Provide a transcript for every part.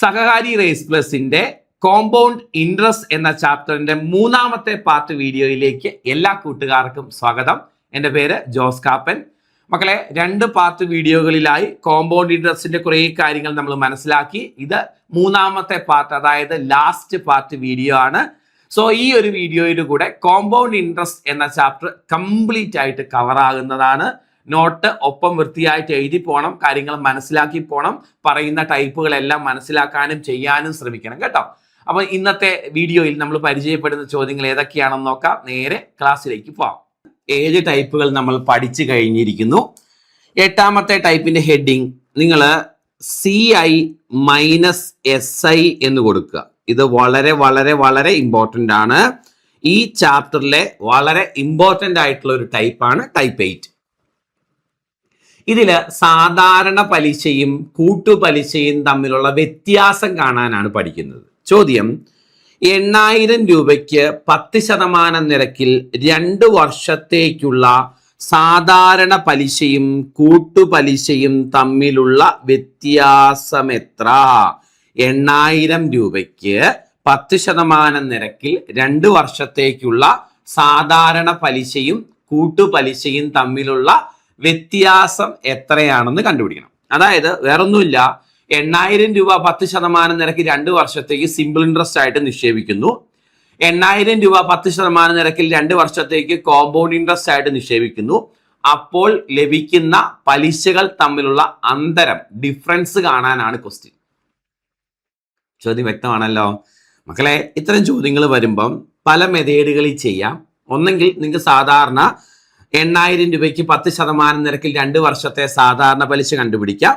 സഹകാരി raise പ്ലസിന്റെ compound interest എന്ന ചാപ്റ്ററിന്റെ മൂന്നാമത്തെ part വീഡിയോയിലേക്ക് എല്ലാ കൂട്ടുകാർക്കും സ്വാഗതം. എൻ്റെ പേര് ജോസ് കാപ്പൻ. മക്കളെ, 2 പാർട്ട് വീഡിയോകളിലായി കോമ്പൗണ്ട് ഇൻട്രസ്റ്റിന്റെ കുറേ കാര്യങ്ങൾ നമ്മൾ മനസ്സിലാക്കി. ഇത് മൂന്നാമത്തെ പാർട്ട്, അതായത് ലാസ്റ്റ് പാർട്ട് വീഡിയോ ആണ്. സോ ഈ ഒരു വീഡിയോയിൽ കൂടെ കോമ്പൗണ്ട് ഇൻട്രസ്റ്റ് എന്ന ചാപ്റ്റർ കംപ്ലീറ്റ് ആയിട്ട് കവർ ആകുന്നതാണ്. നോട്ട് ഒപ്പം വൃത്തിയായിട്ട് എഴുതി പോകണം, കാര്യങ്ങൾ മനസ്സിലാക്കി പോകണം, പറയുന്ന ടൈപ്പുകളെല്ലാം മനസ്സിലാക്കാനും ചെയ്യാനും ശ്രമിക്കണം കേട്ടോ. അപ്പൊ ഇന്നത്തെ വീഡിയോയിൽ നമ്മൾ പരിചയപ്പെടുന്ന ചോദ്യങ്ങൾ ഏതൊക്കെയാണെന്ന് നോക്കാം. നേരെ ക്ലാസ്സിലേക്ക് പോവാം. 7 ടൈപ്പുകൾ നമ്മൾ പഠിച്ചു കഴിഞ്ഞിരിക്കുന്നു. 8ാമത്തെ ടൈപ്പിന്റെ ഹെഡിങ് നിങ്ങൾ CI - SI എന്ന് കൊടുക്കുക. ഇത് വളരെ വളരെ വളരെ ഇമ്പോർട്ടൻ്റ് ആണ്. ഈ ചാപ്റ്ററിലെ വളരെ ഇമ്പോർട്ടൻ്റ് ആയിട്ടുള്ള ഒരു ടൈപ്പാണ് ടൈപ്പ് 8. ഇതിൽ സാധാരണ പലിശയും കൂട്ടുപലിശയും തമ്മിലുള്ള വ്യത്യാസം കാണാനാണ് പഠിക്കുന്നത്. ചോദ്യം: 8000 രൂപയ്ക്ക് 10% നിരക്കിൽ 2 വർഷത്തേക്കുള്ള സാധാരണ പലിശയും കൂട്ടുപലിശയും തമ്മിലുള്ള വ്യത്യാസം എത്ര? 8000 രൂപയ്ക്ക് 10% നിരക്കിൽ 2 വർഷത്തേക്കുള്ള സാധാരണ പലിശയും കൂട്ടുപലിശയും തമ്മിലുള്ള വ്യത്യാസം എത്രയാണെന്ന് കണ്ടുപിടിക്കണം. അതായത് വേറൊന്നുമില്ല, 8000 രൂപ 10% നിരക്ക് 2 വർഷത്തേക്ക് സിമ്പിൾ ഇൻട്രസ്റ്റ് ആയിട്ട് നിക്ഷേപിക്കുന്നു. 8000 രൂപ 10% നിരക്കിൽ 2 വർഷത്തേക്ക് കോമ്പൗണ്ട് ഇൻട്രസ്റ്റ് ആയിട്ട് നിക്ഷേപിക്കുന്നു. അപ്പോൾ ലഭിക്കുന്ന പലിശകൾ തമ്മിലുള്ള അന്തരം, ഡിഫറൻസ് കാണാനാണ് ക്വസ്റ്റ്യൻ. ചോദ്യം വ്യക്തമാണല്ലോ മക്കളെ. ഇത്തരം ചോദ്യങ്ങൾ വരുമ്പം പല മെത്തേഡുകളിൽ ചെയ്യാം. ഒന്നെങ്കിൽ നിങ്ങൾക്ക് സാധാരണ 8000 രൂപയ്ക്ക് 10% നിരക്കിൽ 2 വർഷത്തെ സാധാരണ പലിശ കണ്ടുപിടിക്കാം.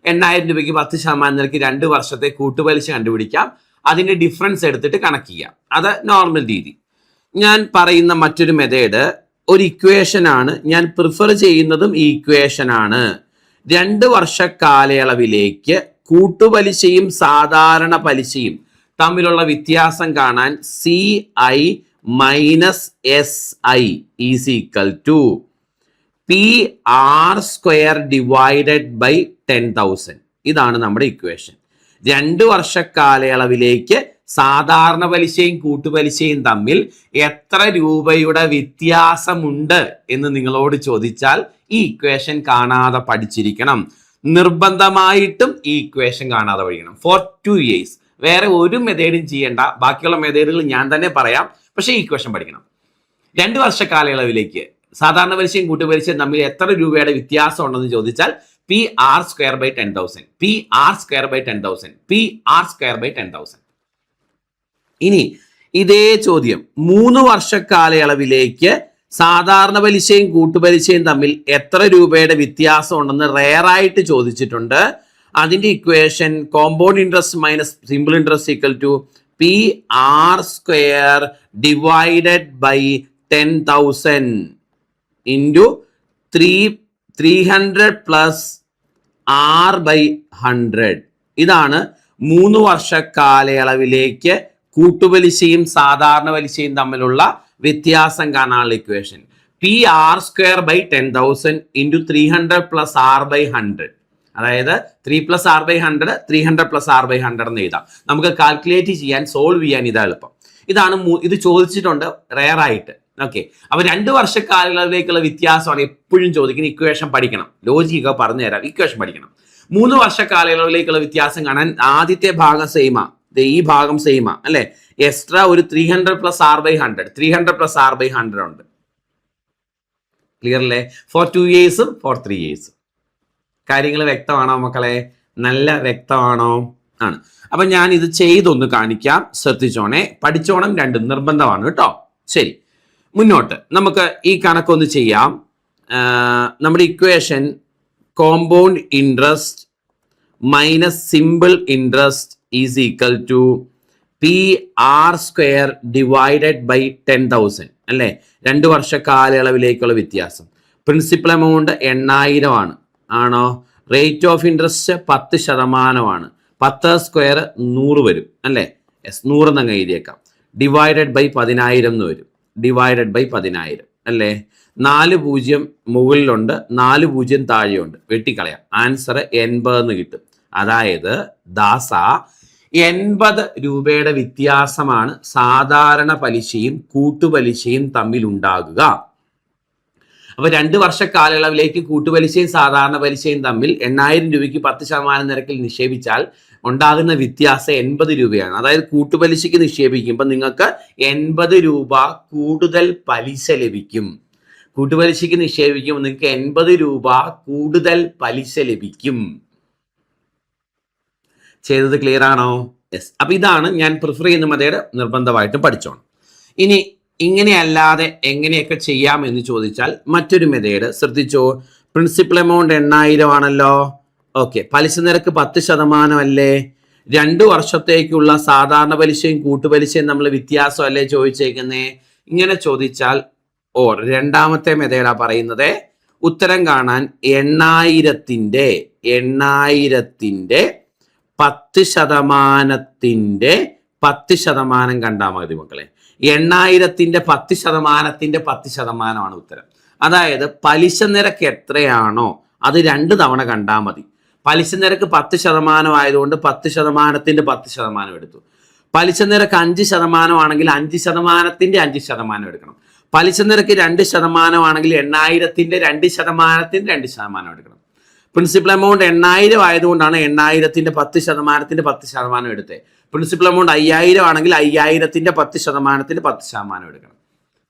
8000 രൂപയ്ക്ക് 10% നിരക്കിൽ 2 വർഷത്തെ കൂട്ടുപലിശ കണ്ടുപിടിക്കാം. അതിന്റെ ഡിഫറൻസ് എടുത്തിട്ട് കണക്ക് ചെയ്യാം. അത് നോർമൽ രീതി. ഞാൻ പറയുന്ന മറ്റൊരു മെത്തേഡ് ഒരു ഇക്വേഷൻ ആണ്. ഞാൻ പ്രിഫർ ചെയ്യുന്നതും ഈ ഇക്വേഷൻ ആണ്. 2 വർഷ കാലയളവിലേക്ക് കൂട്ടുപലിശയും സാധാരണ പലിശയും തമ്മിലുള്ള വ്യത്യാസം കാണാൻ CI - SI is equal to PR² divided by 10,000. ഇതാണ് നമ്മുടെ ഇക്വേഷൻ. 2 വർഷ കാലയളവിലേക്ക് സാധാരണ പലിശയും കൂട്ടുപലിശയും തമ്മിൽ എത്ര രൂപയുടെ വ്യത്യാസമുണ്ട് എന്ന് നിങ്ങളോട് ചോദിച്ചാൽ ഈ ഇക്വേഷൻ കാണാതെ പഠിച്ചിരിക്കണം. നിർബന്ധമായിട്ടും ഈ ഇക്വേഷൻ കാണാതെ പഠിക്കണം ഫോർ 2 years. വേറെ ഒരു മെത്തേഡും ചെയ്യേണ്ട. ബാക്കിയുള്ള മെത്തേഡുകൾ ഞാൻ തന്നെ പറയാം, പക്ഷേ ഈ ഇക്വേഷൻ പഠിക്കണം. 2 വർഷ കാലയളവിലേക്ക് സാധാരണ പലിശയും കൂട്ടുപലിശയും തമ്മിൽ എത്ര രൂപയുടെ വ്യത്യാസം ഉണ്ടെന്ന് ചോദിച്ചാൽ PR² by 10,000, PR² by 10,000, PR² by 10,000. ഇനി ഇതേ ചോദ്യം 3 വർഷ കാലയളവിലേക്ക് സാധാരണ പലിശയും കൂട്ടുപലിശയും തമ്മിൽ എത്ര രൂപയുടെ വ്യത്യാസം ഉണ്ടെന്ന് റെയറായിട്ട് ചോദിച്ചിട്ടുണ്ട്. അതിന്റെ equation compound interest minus simple interest equal to PR² divided by 10,000 into 300 plus R by 100. ഇതാണ് 3 വർഷ കാലയളവിലേക്ക് കൂട്ടുപലിശയും സാധാരണ പലിശയും തമ്മിലുള്ള വ്യത്യാസം കാണാനുള്ള equation. PR² by 10,000 into 300 plus R by 100. അതായത് 3 plus R by 100, 300 plus R by 100 എന്ന് എഴുതാം. നമുക്ക് കാൽക്കുലേറ്റ് ചെയ്യാൻ, സോൾവ് ചെയ്യാൻ ഇതാ എളുപ്പം. ഇതാണ് ഇത് ചോദിച്ചിട്ടുണ്ട് റെയർ ആയിട്ട്. ഓക്കെ, അപ്പൊ 2 വർഷ കാലയളവിലേക്കുള്ള വ്യത്യാസമാണ് എപ്പോഴും ചോദിക്കുന്നത്. ഇക്വേഷൻ പഠിക്കണം, ലോജിക്ക പറഞ്ഞു തരാം. ഇക്വേഷൻ പഠിക്കണം. 3 വർഷ കാലയളവിലേക്കുള്ള വ്യത്യാസം കാണാൻ ആദ്യത്തെ ഭാഗം സെയിമാ, ഈ ഭാഗം സെയിമാ അല്ലെ. എക്സ്ട്രാ ഒരു 300 plus R by 100, 300 plus R by 100 ഉണ്ട്. ക്ലിയർ അല്ലേ? For 2 years, for 3 years. കാര്യങ്ങൾ വ്യക്തമാണോ മക്കളെ? നല്ല വ്യക്തമാണോ? ആണ്. അപ്പൊ ഞാൻ ഇത് ചെയ്തൊന്ന് കാണിക്കാം, ശ്രദ്ധിച്ചോണേ, പഠിച്ചോണം. 2 നിർബന്ധമാണ് കേട്ടോ. ശരി, മുന്നോട്ട് നമുക്ക് ഈ കണക്കൊന്ന് ചെയ്യാം. നമ്മുടെ equation compound interest minus simple interest is equal to PR² divided by 10,000 അല്ലേ. 2 വർഷ കാലയളവിലേക്കുള്ള വ്യത്യാസം. പ്രിൻസിപ്പൽ എമൗണ്ട് 8000 ആണ്. ആണോ? റേറ്റ് ഓഫ് ഇൻട്രസ്റ്റ് 10% 10² 100 വരും അല്ലേ. 100 എന്നങ്ങ് എഴുതിയേക്കാം. ഡിവൈഡഡ് ബൈ 10,000 എന്ന് വരും. ഡിവൈഡഡ് ബൈ 10,000 അല്ലേ. 4 0 മുകളിലുണ്ട്, 4 0 താഴെയുണ്ട്. വെട്ടിക്കളയാം. ആൻസർ 80 എന്ന് കിട്ടും. അതായത് ദാസ 80 രൂപയുടെ വ്യത്യാസമാണ് സാധാരണ പലിശയും കൂട്ടുപലിശയും തമ്മിൽ ഉണ്ടാകുക. അപ്പൊ 2 വർഷ കാലയളവിലേക്ക് കൂട്ടുപലിശയും സാധാരണ പലിശയും തമ്മിൽ 8000 രൂപയ്ക്ക് 10% നിരക്കിൽ നിക്ഷേപിച്ചാൽ ഉണ്ടാകുന്ന വ്യത്യാസം 80 രൂപയാണ്. അതായത് കൂട്ടുപലിശയ്ക്ക് നിക്ഷേപിക്കുമ്പോൾ നിങ്ങൾക്ക് 80 രൂപ കൂടുതൽ പലിശ ലഭിക്കും. കൂട്ടുപലിശയ്ക്ക് നിക്ഷേപിക്കുമ്പോൾ നിങ്ങൾക്ക് 80 രൂപ കൂടുതൽ പലിശ ലഭിക്കും. ചെയ്തത് ക്ലിയർ ആണോ? യെസ്. അപ്പൊ ഇതാണ് ഞാൻ പ്രിഫർ ചെയ്യുന്ന മെത്തേഡ്. നിർബന്ധമായിട്ടും പഠിച്ചോണം. ഇനി ഇങ്ങനെയല്ലാതെ എങ്ങനെയൊക്കെ ചെയ്യാം എന്ന് ചോദിച്ചാൽ മറ്റൊരു മെത്തേഡ് ശ്രദ്ധിച്ചോ. പ്രിൻസിപ്പൽ എമൗണ്ട് 8000 ആണല്ലോ. ഓക്കെ, പലിശ നിരക്ക് 10% അല്ലേ? 2 വർഷത്തേക്കുള്ള സാധാരണ പലിശയും കൂട്ടുപലിശയും നമ്മൾ വ്യത്യാസം അല്ലേ ചോദിച്ചേക്കുന്നേ? ഇങ്ങനെ ചോദിച്ചാൽ രണ്ടാമത്തെ മെത്തേഡാ പറയുന്നത്. ഉത്തരം കാണാൻ 8000ന്റെ 10% കണ്ടാൽ മതി മക്കളെ. 8000ന്റെ 10%മാണ് ഉത്തരം. അതായത് പലിശ നിരക്ക് എത്രയാണോ അത് 2 തവണ കണ്ടാൽ മതി. പലിശ നിരക്ക് 10% ആയതുകൊണ്ട് 10%ന്റെ 10% എടുത്തു. പലിശ നിരക്ക് 5% ആണെങ്കിൽ 5%ന്റെ 5% എടുക്കണം. പലിശ നിരക്ക് 2% ആണെങ്കിൽ 8000ന്റെ 2%ന്റെ 2% എടുക്കണം. പ്രിൻസിപ്പൽ എമൗണ്ട് 8000 ആയതുകൊണ്ടാണ് 8000ന്റെ 10%ന്റെ 10% എടുത്തത്. പ്രിൻസിപ്പൽ എമൗണ്ട് 5000 ആണെങ്കിൽ 5000ന്റെ 10%ന്റെ 10% എടുക്കണം.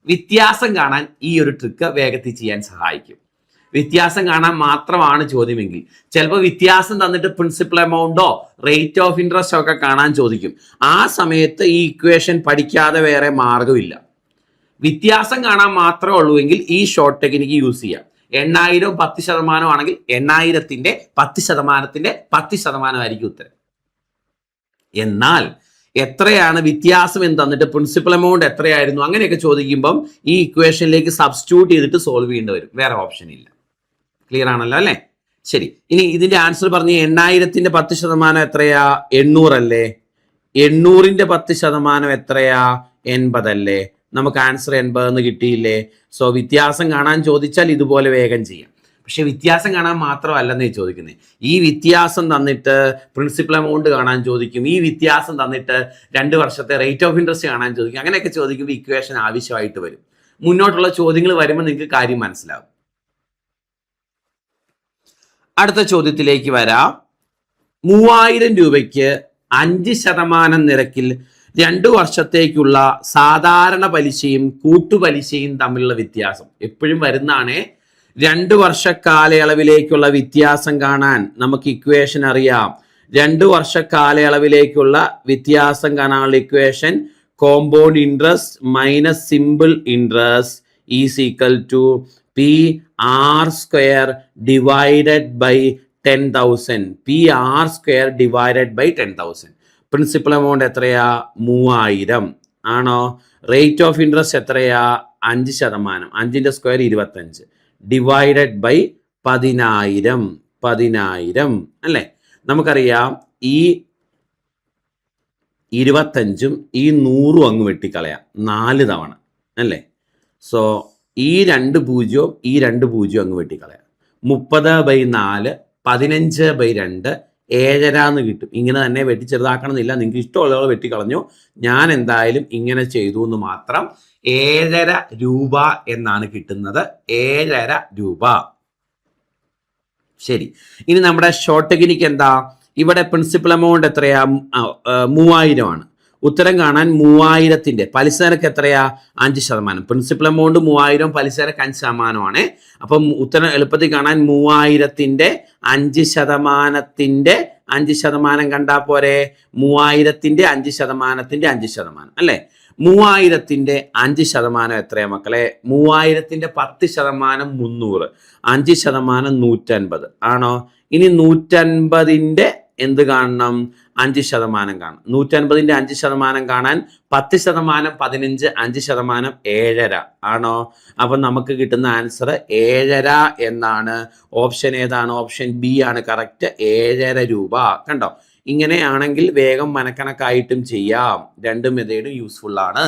വ്യത്യാസം കാണാൻ ഈ ഒരു ട്രിക്ക് വേഗത്തിൽ ചെയ്യാൻ സഹായിക്കും. വ്യത്യാസം കാണാൻ മാത്രമാണ് ചോദ്യമെങ്കിൽ ചിലപ്പോൾ വ്യത്യാസം തന്നിട്ട് പ്രിൻസിപ്പൽ എമൗണ്ടോ റേറ്റ് ഓഫ് ഇൻട്രസ്റ്റോ ഒക്കെ കാണാൻ ചോദിക്കും. ആ സമയത്ത് ഈ ഇക്വേഷൻ പഠിക്കാതെ വേറെ മാർഗമില്ല. വ്യത്യാസം കാണാൻ മാത്രമേ ഉള്ളൂ എങ്കിൽ ഈ ഷോർട്ട് ടെക്നിക്ക് യൂസ് ചെയ്യാം. 8000 10% ആണെങ്കിൽ 8000ന്റെ 10%ന്റെ 10% ആയിരിക്കും ഉത്തരം. എന്നാൽ എത്രയാണ് വ്യത്യാസം എന്ന് തന്നിട്ട് പ്രിൻസിപ്പൽ എമൗണ്ട് എത്രയായിരുന്നു അങ്ങനെയൊക്കെ ചോദിക്കുമ്പം ഈ ഇക്വേഷനിലേക്ക് സബ്സ്റ്റിറ്റ്യൂട്ട് ചെയ്തിട്ട് സോൾവ് ചെയ്യേണ്ടി വരും. വേറെ ഓപ്ഷൻ ഇല്ല. ക്ലിയർ ആണല്ലോ അല്ലേ? ശരി, ഇനി ഇതിന്റെ ആൻസർ പറഞ്ഞ് 8000ന്റെ 10% എത്രയാ? 800 അല്ലേ? 800ന്റെ 10% എത്രയാ? 80 അല്ലേ? നമുക്ക് ആൻസർ 80 എന്ന് കിട്ടിയില്ലേ? സോ വ്യത്യാസം കാണാൻ ചോദിച്ചാൽ ഇതുപോലെ വേഗം ചെയ്യാം. പക്ഷെ വ്യത്യാസം കാണാൻ മാത്രമല്ലെന്നേ ചോദിക്കുന്നത്. ഈ വ്യത്യാസം തന്നിട്ട് പ്രിൻസിപ്പൽ എമൗണ്ട് കാണാൻ ചോദിക്കും. ഈ വ്യത്യാസം തന്നിട്ട് 2 വർഷത്തെ റേറ്റ് ഓഫ് ഇൻട്രസ്റ്റ് കാണാൻ ചോദിക്കും. അങ്ങനെയൊക്കെ ചോദിക്കുമ്പോൾ ഇക്വേഷൻ ആവശ്യമായിട്ട് വരും. മുന്നോട്ടുള്ള ചോദ്യങ്ങൾ വരുമ്പോൾ നിങ്ങൾക്ക് കാര്യം മനസ്സിലാവും. അടുത്ത ചോദ്യത്തിലേക്ക് വരാം. 3000 രൂപയ്ക്ക് 5% നിരക്കിൽ 2 വർഷത്തേക്കുള്ള സാധാരണ പലിശയും കൂട്ടുപലിശയും തമ്മിലുള്ള വ്യത്യാസം എപ്പോഴും വരുന്നതാണ്. 2 വർഷ കാലയളവിലേക്കുള്ള വ്യത്യാസം കാണാൻ നമുക്ക് ഇക്വേഷൻ അറിയാം. 2 വർഷ കാലയളവിലേക്കുള്ള വ്യത്യാസം കാണാനുള്ള equation compound interest minus simple interest is equal to PR² divided by 10,000. PR² divided by 10,000. Principal amount എത്രയാ? 3000 ആണോ? റേറ്റ് ഓഫ് ഇൻട്രസ്റ്റ് എത്രയാ? 5%. 5ന്റെ സ്ക്വയർ 25 ഡിവൈഡഡ് ബൈ 10000 അല്ലേ? നമുക്കറിയാം ഈ 25ഉം ഈ 100ഉം അങ്ങ് വെട്ടിക്കളയാം 4 തവണ അല്ലേ? സോ ഈ 2 പൂജ്യവും ഈ 2 പൂജ്യവും അങ്ങ് വെട്ടിക്കളയാം. 30/4 15/2 7.5 എന്ന് കിട്ടും. ഇങ്ങനെ തന്നെ വെട്ടി ചെറുതാക്കണമെന്നില്ല, നിങ്ങൾക്ക് ഇഷ്ടമുള്ളവർ വെട്ടിക്കളഞ്ഞു. ഞാൻ എന്തായാലും ഇങ്ങനെ ചെയ്തു എന്ന് മാത്രം. 7.5 രൂപ എന്നാണ് കിട്ടുന്നത്. 7.5 രൂപ. ശരി, ഇനി നമ്മുടെ ഷോർട്ട് ടെക്നിക്ക് എന്താ? ഇവിടെ പ്രിൻസിപ്പൽ എമൗണ്ട് എത്രയാ? 3000 ആണ്. ഉത്തരം കാണാൻ 3000ന്റെ പലിശ നിരക്ക് എത്രയാ? 5%. പ്രിൻസിപ്പൽ എമൗണ്ട് 3000, പലിശ നിരക്ക് 5%. അപ്പം ഉത്തരം എളുപ്പത്തിൽ കാണാൻ 3000ന്റെ 5%ന്റെ 5% കണ്ടാൽ പോരെ? 3000ന്റെ 5%ന്റെ 5% അല്ലേ? 3000ന്റെ 5% എത്രയാ മക്കളെ? 3000ന്റെ 10% 300, 5% 150 ആണോ? ഇനി 150ന്റെ എന്ത് കാണണം? 5% കാണണം. 150ന്റെ 5% കാണാൻ 10% 15, 5% 7.5 ആണോ? അപ്പം നമുക്ക് കിട്ടുന്ന ആൻസർ 7.5 എന്നാണ്. ഓപ്ഷൻ ഏതാണ്? ഓപ്ഷൻ ബി ആണ് കറക്റ്റ്. 7.5 രൂപ. കണ്ടോ? ഇങ്ങനെയാണെങ്കിൽ വേഗം മനക്കണക്കായിട്ടും ചെയ്യാം. 2 മെത്തേഡും യൂസ്ഫുൾ ആണ്.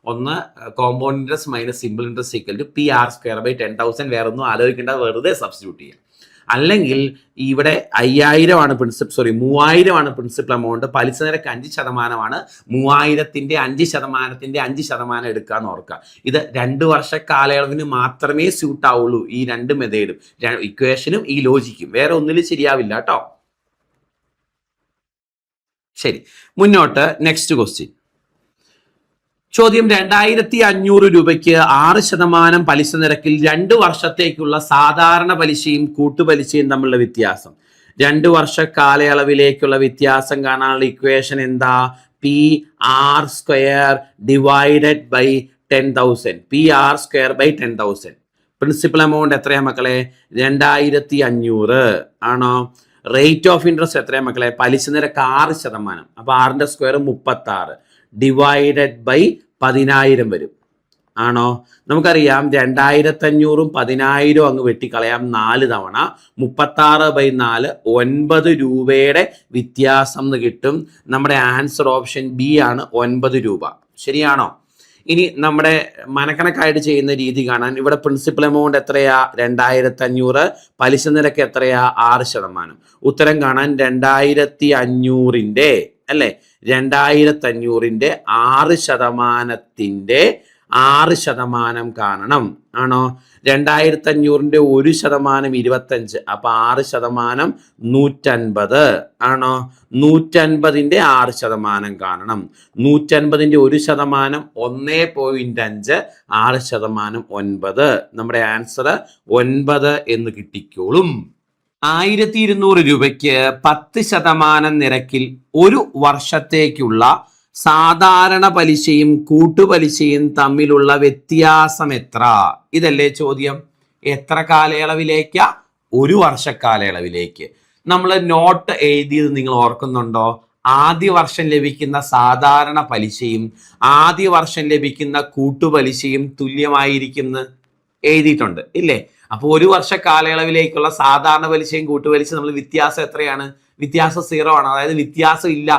ഒന്ന് compound interest minus simple interest equal to PR² by 10,000. വേറെ ഒന്നും ആലോചിക്കേണ്ട, വെറുതെ സബ്സ്റ്റിറ്റ്യൂട്ട് ചെയ്യാം. അല്ലെങ്കിൽ ഇവിടെ 5000 3000 പ്രിൻസിപ്പൽ എമൗണ്ട്, പലിശ നിരക്ക് 5%, 3000ന്റെ 5%ന്റെ 5% എടുക്കാന്ന് ഓർക്കുക. ഇത് 2 വർഷ കാലയളവിന് മാത്രമേ സ്യൂട്ട് ആവുള്ളൂ ഈ രണ്ട് മെത്തേഡും, ഇക്വേഷനും ഈ ലോജിക്കും. വേറെ ഒന്നിലും ശരിയാവില്ല കേട്ടോ. ശരി, മുന്നോട്ട്. Next question. ചോദ്യം: 2500 രൂപയ്ക്ക് 6% പലിശ നിരക്കിൽ 2 വർഷത്തേക്കുള്ള സാധാരണ പലിശയും കൂട്ടുപലിശയും തമ്മിലുള്ള വ്യത്യാസം. 2 വർഷ കാലയളവിലേക്കുള്ള വ്യത്യാസം കാണാനുള്ള ഇക്വേഷൻ എന്താ? PR² divided by 10,000. PR² 10,000. Principal amount എത്രയാ മക്കളെ? 2500 ആണോ? റേറ്റ് ഓഫ് ഇൻട്രസ്റ്റ് എത്രയാ മക്കളെ? പലിശ നിരക്ക് 6%. അപ്പൊ 6ന്റെ സ്ക്വയർ 36 ഡിവൈഡഡ് ബൈ 10000 വരും. ആണോ? നമുക്കറിയാം 2500ഉം 10000ഉം അങ്ങ് വെട്ടിക്കളയാം 4 തവണ. 36/4 9 രൂപയുടെ വ്യത്യാസം എന്ന് കിട്ടും. നമ്മുടെ ആൻസർ ഓപ്ഷൻ ബി ആണ്, 9 രൂപ. ശരിയാണോ? ഇനി നമ്മുടെ മനക്കണക്കായിട്ട് ചെയ്യുന്ന രീതി കാണാൻ, ഇവിടെ പ്രിൻസിപ്പൽ എമൗണ്ട് എത്രയാ? 2500. പലിശ നിരക്ക് എത്രയാ? 6%. ഉത്തരം കാണാൻ 2500ന്റെ അല്ലെ 2500ന്റെ 6%ത്തിന്റെ 6% കാണണം. ആണോ? 2500ന്റെ 1% 25. അപ്പൊ 6% 150 ആണോ? 150ന്റെ 6% കാണണം. 150ന്റെ 1% 1.5, 6% 9. നമ്മുടെ ആൻസർ 9 എന്ന് കിട്ടിക്കോളും. 1200 രൂപയ്ക്ക് 10% നിരക്കിൽ 1 വർഷത്തേക്കുള്ള സാധാരണ പലിശയും കൂട്ടുപലിശയും തമ്മിലുള്ള വ്യത്യാസം എത്ര? ഇതല്ലേ ചോദ്യം. എത്ര കാലയളവിലേക്കാ? 1 വർഷ കാലയളവിലേക്ക്. നമ്മൾ നോട്ട് എഴുതിയത് നിങ്ങൾ ഓർക്കുന്നുണ്ടോ? ആദ്യ വർഷം ലഭിക്കുന്ന സാധാരണ പലിശയും ആദ്യ വർഷം ലഭിക്കുന്ന കൂട്ടുപലിശയും തുല്യമായിരിക്കുന്നു എഴുതിയിട്ടുണ്ട് ഇല്ലേ? അപ്പോൾ 1 വർഷ കാലയളവിലേക്കുള്ള സാധാരണ പലിശയും കൂട്ടുപലിശ നമ്മൾ വ്യത്യാസം എത്രയാണ്? വ്യത്യാസം 0 ആണ്. അതായത് വ്യത്യാസം ഇല്ല.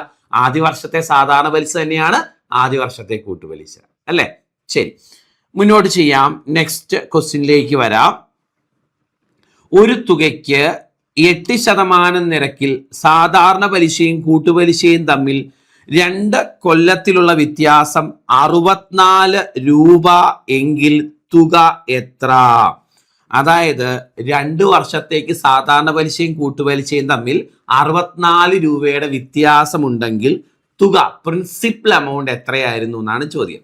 ആദ്യ വർഷത്തെ സാധാരണ പലിശ തന്നെയാണ് ആദ്യ വർഷത്തെ കൂട്ടുപലിശ അല്ലേ? ശരി, മുന്നോട്ട് ചെയ്യാം. നെക്സ്റ്റ് ക്വസ്റ്റ്യനിലേക്ക് വരാം. ഒരു തുകയ്ക്ക് 8% നിരക്കിൽ സാധാരണ പലിശയും കൂട്ടുപലിശയും തമ്മിൽ 2 കൊല്ലത്തിലുള്ള വ്യത്യാസം 64 രൂപ എങ്കിൽ തുക എത്ര? അതായത് 2 വർഷത്തേക്ക് സാധാരണ പലിശയും കൂട്ടുപലിശയും തമ്മിൽ 64 രൂപയുടെ വ്യത്യാസമുണ്ടെങ്കിൽ തുക, പ്രിൻസിപ്പൽ എമൗണ്ട് എത്രയായിരുന്നു എന്നാണ് ചോദ്യം.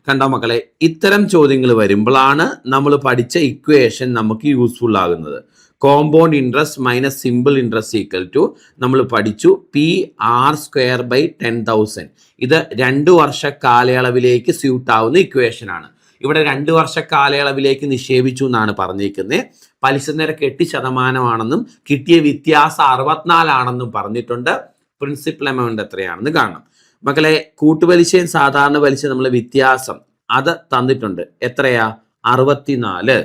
കണ്ടോ മക്കളെ, ഇത്തരം ചോദ്യങ്ങൾ വരുമ്പോഴാണ് നമ്മൾ പഠിച്ച ഇക്വേഷൻ നമുക്ക് യൂസ്ഫുൾ ആകുന്നത്. Compound interest minus simple interest equal to നമ്മൾ പഠിച്ചു PR² 10,000. ഇത് 2 വർഷ കാലയളവിലേക്ക് സ്യൂട്ട് ആവുന്ന ഇക്വേഷൻ ആണ്. ഇവിടെ 2 വർഷ കാലയളവിലേക്ക് നിക്ഷേപിച്ചു എന്നാണ് പറഞ്ഞിരിക്കുന്നത്. പലിശ നിരക്ക് 8% ആണെന്നും കിട്ടിയ വ്യത്യാസം 64 ആണെന്നും പറഞ്ഞിട്ടുണ്ട്. പ്രിൻസിപ്പൽ എമൗണ്ട് എത്രയാണെന്ന് കാണണം. മക്കളെ, കൂട്ടുപലിശയും സാധാരണ പലിശ നമ്മൾ വ്യത്യാസം അത് തന്നിട്ടുണ്ട്. എത്രയാ? 64.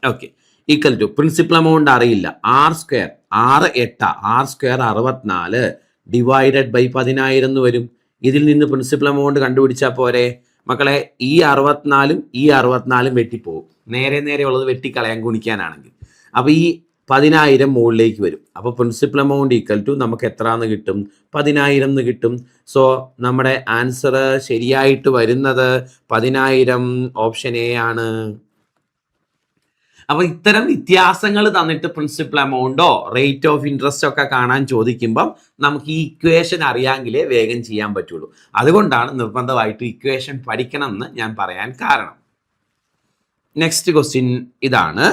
Okay, equal to principal amount അറിയില്ല. R², 6 8 R² 64 ഡിവൈഡഡ് ബൈ 10000 എന്ന് വരും. ഇതിൽ നിന്ന് പ്രിൻസിപ്പൽ എമൗണ്ട് കണ്ടുപിടിച്ചാൽ പോരെ മക്കളെ? ഈ 64ഉം ഈ 64ഉം വെട്ടിപ്പോകും. നേരെ നേരെ ഉള്ളത് വെട്ടിക്കളയാൻ ഗുണിക്കാനാണെങ്കിൽ. അപ്പൊ ഈ 10000 മുകളിലേക്ക് വരും. അപ്പൊ പ്രിൻസിപ്പൽ എമൗണ്ട് ഈക്വൽ ടു നമുക്ക് എത്ര എന്ന് കിട്ടും? 10000 എന്ന് കിട്ടും. സോ നമ്മുടെ ആൻസർ ശരിയായിട്ട് വരുന്നത് 10000, ഓപ്ഷൻ എ ആണ്. അപ്പൊ ഇത്തരം വ്യത്യാസങ്ങൾ തന്നിട്ട് പ്രിൻസിപ്പൽ എമൗണ്ടോ റേറ്റ് ഓഫ് ഇൻട്രസ്റ്റ് ഒക്കെ കാണാൻ ചോദിക്കുമ്പം നമുക്ക് ഈ ഇക്വേഷൻ അറിയാമെങ്കിലേ വേഗം ചെയ്യാൻ പറ്റുള്ളൂ. അതുകൊണ്ടാണ് നിർബന്ധമായിട്ട് ഇക്വേഷൻ പഠിക്കണം എന്ന് ഞാൻ പറയാൻ കാരണം. നെക്സ്റ്റ് ക്വസ്റ്റ്യൻ ഇതാണ്.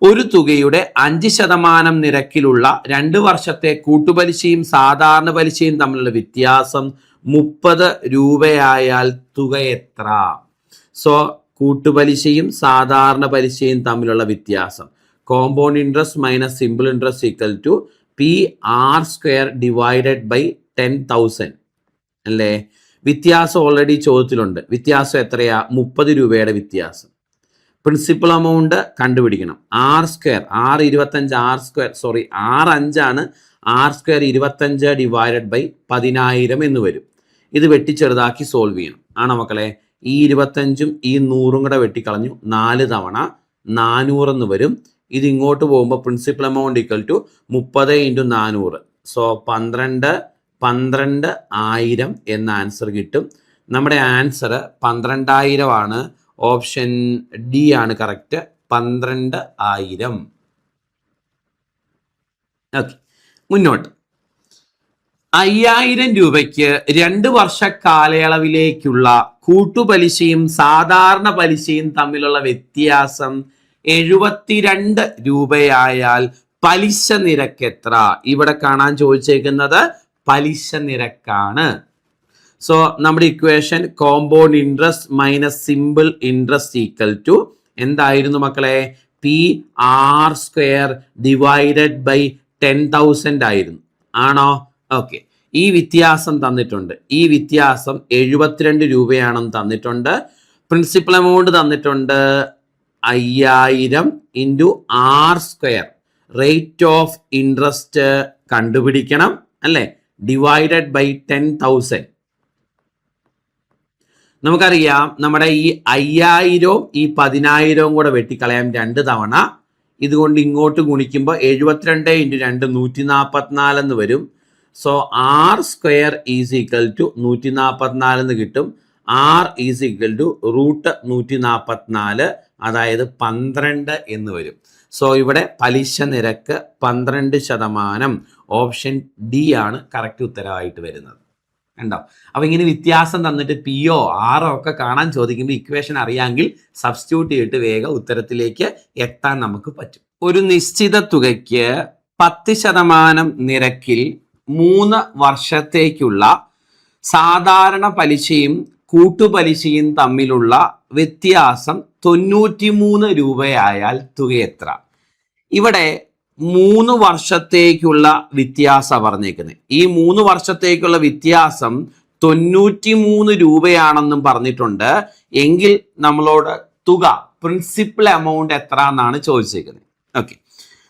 ഒരു തുകയുടെ 5% നിരക്കിലുള്ള 2 വർഷത്തെ കൂട്ടുപലിശയും സാധാരണ പലിശയും തമ്മിലുള്ള വ്യത്യാസം 30 രൂപയായാൽ തുക എത്ര? സോ കൂട്ടുപലിശയും സാധാരണ പലിശയും തമ്മിലുള്ള വ്യത്യാസം compound interest minus simple interest equal to PR² divided by 10,000 അല്ലേ? വ്യത്യാസം ഓൾറെഡി ചോദ്യത്തിലുണ്ട്. വ്യത്യാസം എത്രയാ? 30 രൂപയുടെ വ്യത്യാസം. പ്രിൻസിപ്പൽ എമൗണ്ട് കണ്ടുപിടിക്കണം. R², R5 ആണ്. R² 25 ഡിവൈഡഡ് ബൈ 10000 എന്ന് വരും. ഇത് വെട്ടിച്ചെറുതാക്കി സോൾവ് ചെയ്യണം. ആണോ മക്കളെ? ഈ 25ഉം ഈ 100ഉം കൂടെ വെട്ടിക്കളഞ്ഞു. 4 തവണ 400 എന്ന് വരും. ഇത് ഇങ്ങോട്ട് പോകുമ്പോൾ principal amount equal to 30 × 400. So 12,000 എന്ന ആൻസർ കിട്ടും. നമ്മുടെ ആൻസർ 12,000 ആണ്. ഓപ്ഷൻ ഡി ആണ് കറക്റ്റ്, 12,000. ഓക്കെ, മുന്നോട്ട്. 5,000 രൂപയ്ക്ക് 2 വർഷ കാലയളവിലേക്കുള്ള കൂട്ടുപലിശയും സാധാരണ പലിശയും തമ്മിലുള്ള വ്യത്യാസം 72 രൂപയായാൽ പലിശ നിരക്ക് എത്ര? ഇവിടെ കാണാൻ ചോദിച്ചേക്കുന്നത് പലിശ നിരക്കാണ്. സോ നമ്മുടെ equation compound interest minus simple interest equal to എന്തായിരുന്നു മക്കളെ? PR² ഡിവൈഡഡ് ബൈ 10,000 ആയിരുന്നു. ആണോ? ഓക്കെ, ഈ വ്യത്യാസം തന്നിട്ടുണ്ട്. ഈ വ്യത്യാസം 72 രൂപയാണെന്ന് തന്നിട്ടുണ്ട്. പ്രിൻസിപ്പൽ എമൗണ്ട് തന്നിട്ടുണ്ട് 5,000 × R². റേറ്റ് ഓഫ് ഇൻട്രസ്റ്റ് കണ്ടുപിടിക്കണം അല്ലേ? Divided by 10,000. നമുക്കറിയാം നമ്മുടെ ഈ 5,000 ഈ 10,000 കൂടെ വെട്ടിക്കളയാം 2 തവണ. ഇതുകൊണ്ട് ഇങ്ങോട്ട് ഗുണിക്കുമ്പോൾ 72 × 2 144 എന്ന് വരും. So R² is equal to 144 എന്ന് കിട്ടും. R ഈസ് ഈക്വൽ ടു √144, അതായത് 12 എന്ന് വരും. സോ ഇവിടെ പലിശ നിരക്ക് 12%. ഓപ്ഷൻ ഡി ആണ് കറക്റ്റ് ഉത്തരവായിട്ട് വരുന്നത്. ഉണ്ടോ? അപ്പൊ ഇങ്ങനെ വ്യത്യാസം തന്നിട്ട് പിയോ ആറോ ഒക്കെ കാണാൻ ചോദിക്കുമ്പോൾ ഇക്വേഷൻ അറിയാമെങ്കിൽ സബ്സ്റ്റിറ്റ്യൂട്ട് ചെയ്തിട്ട് വേഗം ഉത്തരത്തിലേക്ക് എത്താൻ നമുക്ക് പറ്റും. ഒരു നിശ്ചിത തുകയ്ക്ക് 10% നിരക്കിൽ 3 വർഷത്തേക്കുള്ള സാധാരണ പലിശയും കൂട്ടുപലിശയും തമ്മിലുള്ള വ്യത്യാസം 93 രൂപയായാൽ തുക എത്ര? ഇവിടെ 3 വർഷത്തേക്കുള്ള വ്യത്യാസം പറഞ്ഞേക്കുന്നത്. ഈ 3 വർഷത്തേക്കുള്ള വ്യത്യാസം 93 രൂപയാണെന്നും പറഞ്ഞിട്ടുണ്ട്. എങ്കിൽ നമ്മളോട് തുക പ്രിൻസിപ്പൽ എമൗണ്ട് എത്ര എന്നാണ് ചോദിച്ചേക്കുന്നത്. ഓക്കെ,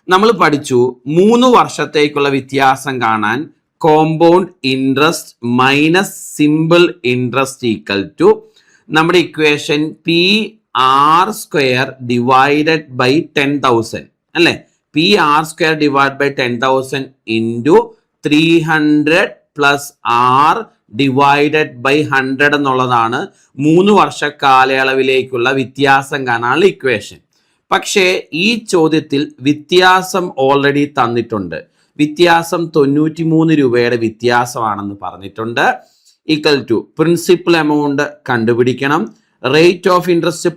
നമ്മൾ പഠിച്ചു 3 വർഷത്തേക്കുള്ള വ്യത്യാസം കാണാൻ compound interest minus simple interest equal to നമ്മുടെ ഇക്വേഷൻ PR² ഡിവൈഡഡ് ബൈ 10,000 അല്ലേ? PR² divide by 10,000 into 300 plus R divided by 100 എന്നുള്ളതാണ് 3 വർഷ കാലയളവിലേക്കുള്ള വ്യത്യാസം കാണാനുള്ള ഇക്വേഷൻ. പക്ഷേ ഈ ചോദ്യത്തിൽ വ്യത്യാസം ഓൾറെഡി തന്നിട്ടുണ്ട്. വ്യത്യാസം 93 രൂപയുടെ വ്യത്യാസമാണെന്ന് പറഞ്ഞിട്ടുണ്ട്. ഈക്വൽ ടു പ്രിൻസിപ്പൽ എമൗണ്ട് കണ്ടുപിടിക്കണം. റേറ്റ് ഓഫ് ഇൻട്രസ്റ്റ്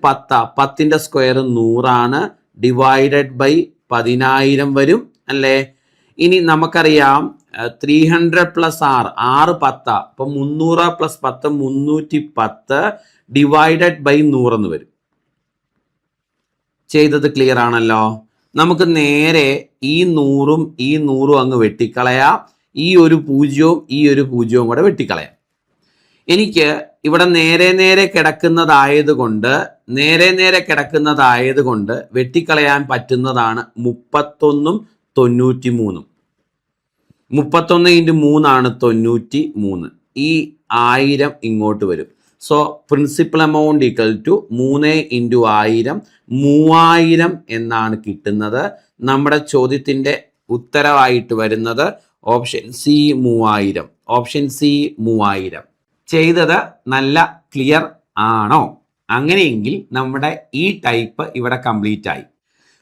10ന്റെ സ്ക്വയർ 100 ആണ്. ഡിവൈഡഡ് ബൈ 10,000 വരും അല്ലേ? ഇനി നമുക്കറിയാം 300 പ്ലസ് R 10. അപ്പൊ 300 പ്ലസ് 10 310 ഡിവൈഡഡ് ബൈ 100 എന്ന് വരും. ചെയ്തത് ക്ലിയർ ആണല്ലോ? നമുക്ക് നേരെ ഈ 100ഉം ഈ 100ഉം അങ്ങ് വെട്ടിക്കളയാം. ഈ ഒരു 0ഉം ഈ ഒരു 0ഉം കൂടെ വെട്ടിക്കളയാം. എനിക്ക് ഇവിടെ നേരെ കിടക്കുന്നതായതുകൊണ്ട് വെട്ടിക്കളയാൻ പറ്റുന്നതാണ് 31ഉം 93ഉം. 31 × 3 ആണ് 93. ഈ 1000 ഇങ്ങോട്ട് വരും. So principal amount equal to 3 × 1000 3000 എന്നാണ് കിട്ടുന്നത്. നമ്മുടെ ചോദ്യത്തിൻ്റെ ഉത്തരവായിട്ട് വരുന്നത് ഓപ്ഷൻ സി 3000. Option C 3000. ചെയ്തത് നല്ല ക്ലിയർ ആണോ? അങ്ങനെയെങ്കിൽ നമ്മുടെ ഈ ടൈപ്പ് ഇവിടെ കംപ്ലീറ്റ് ആയി.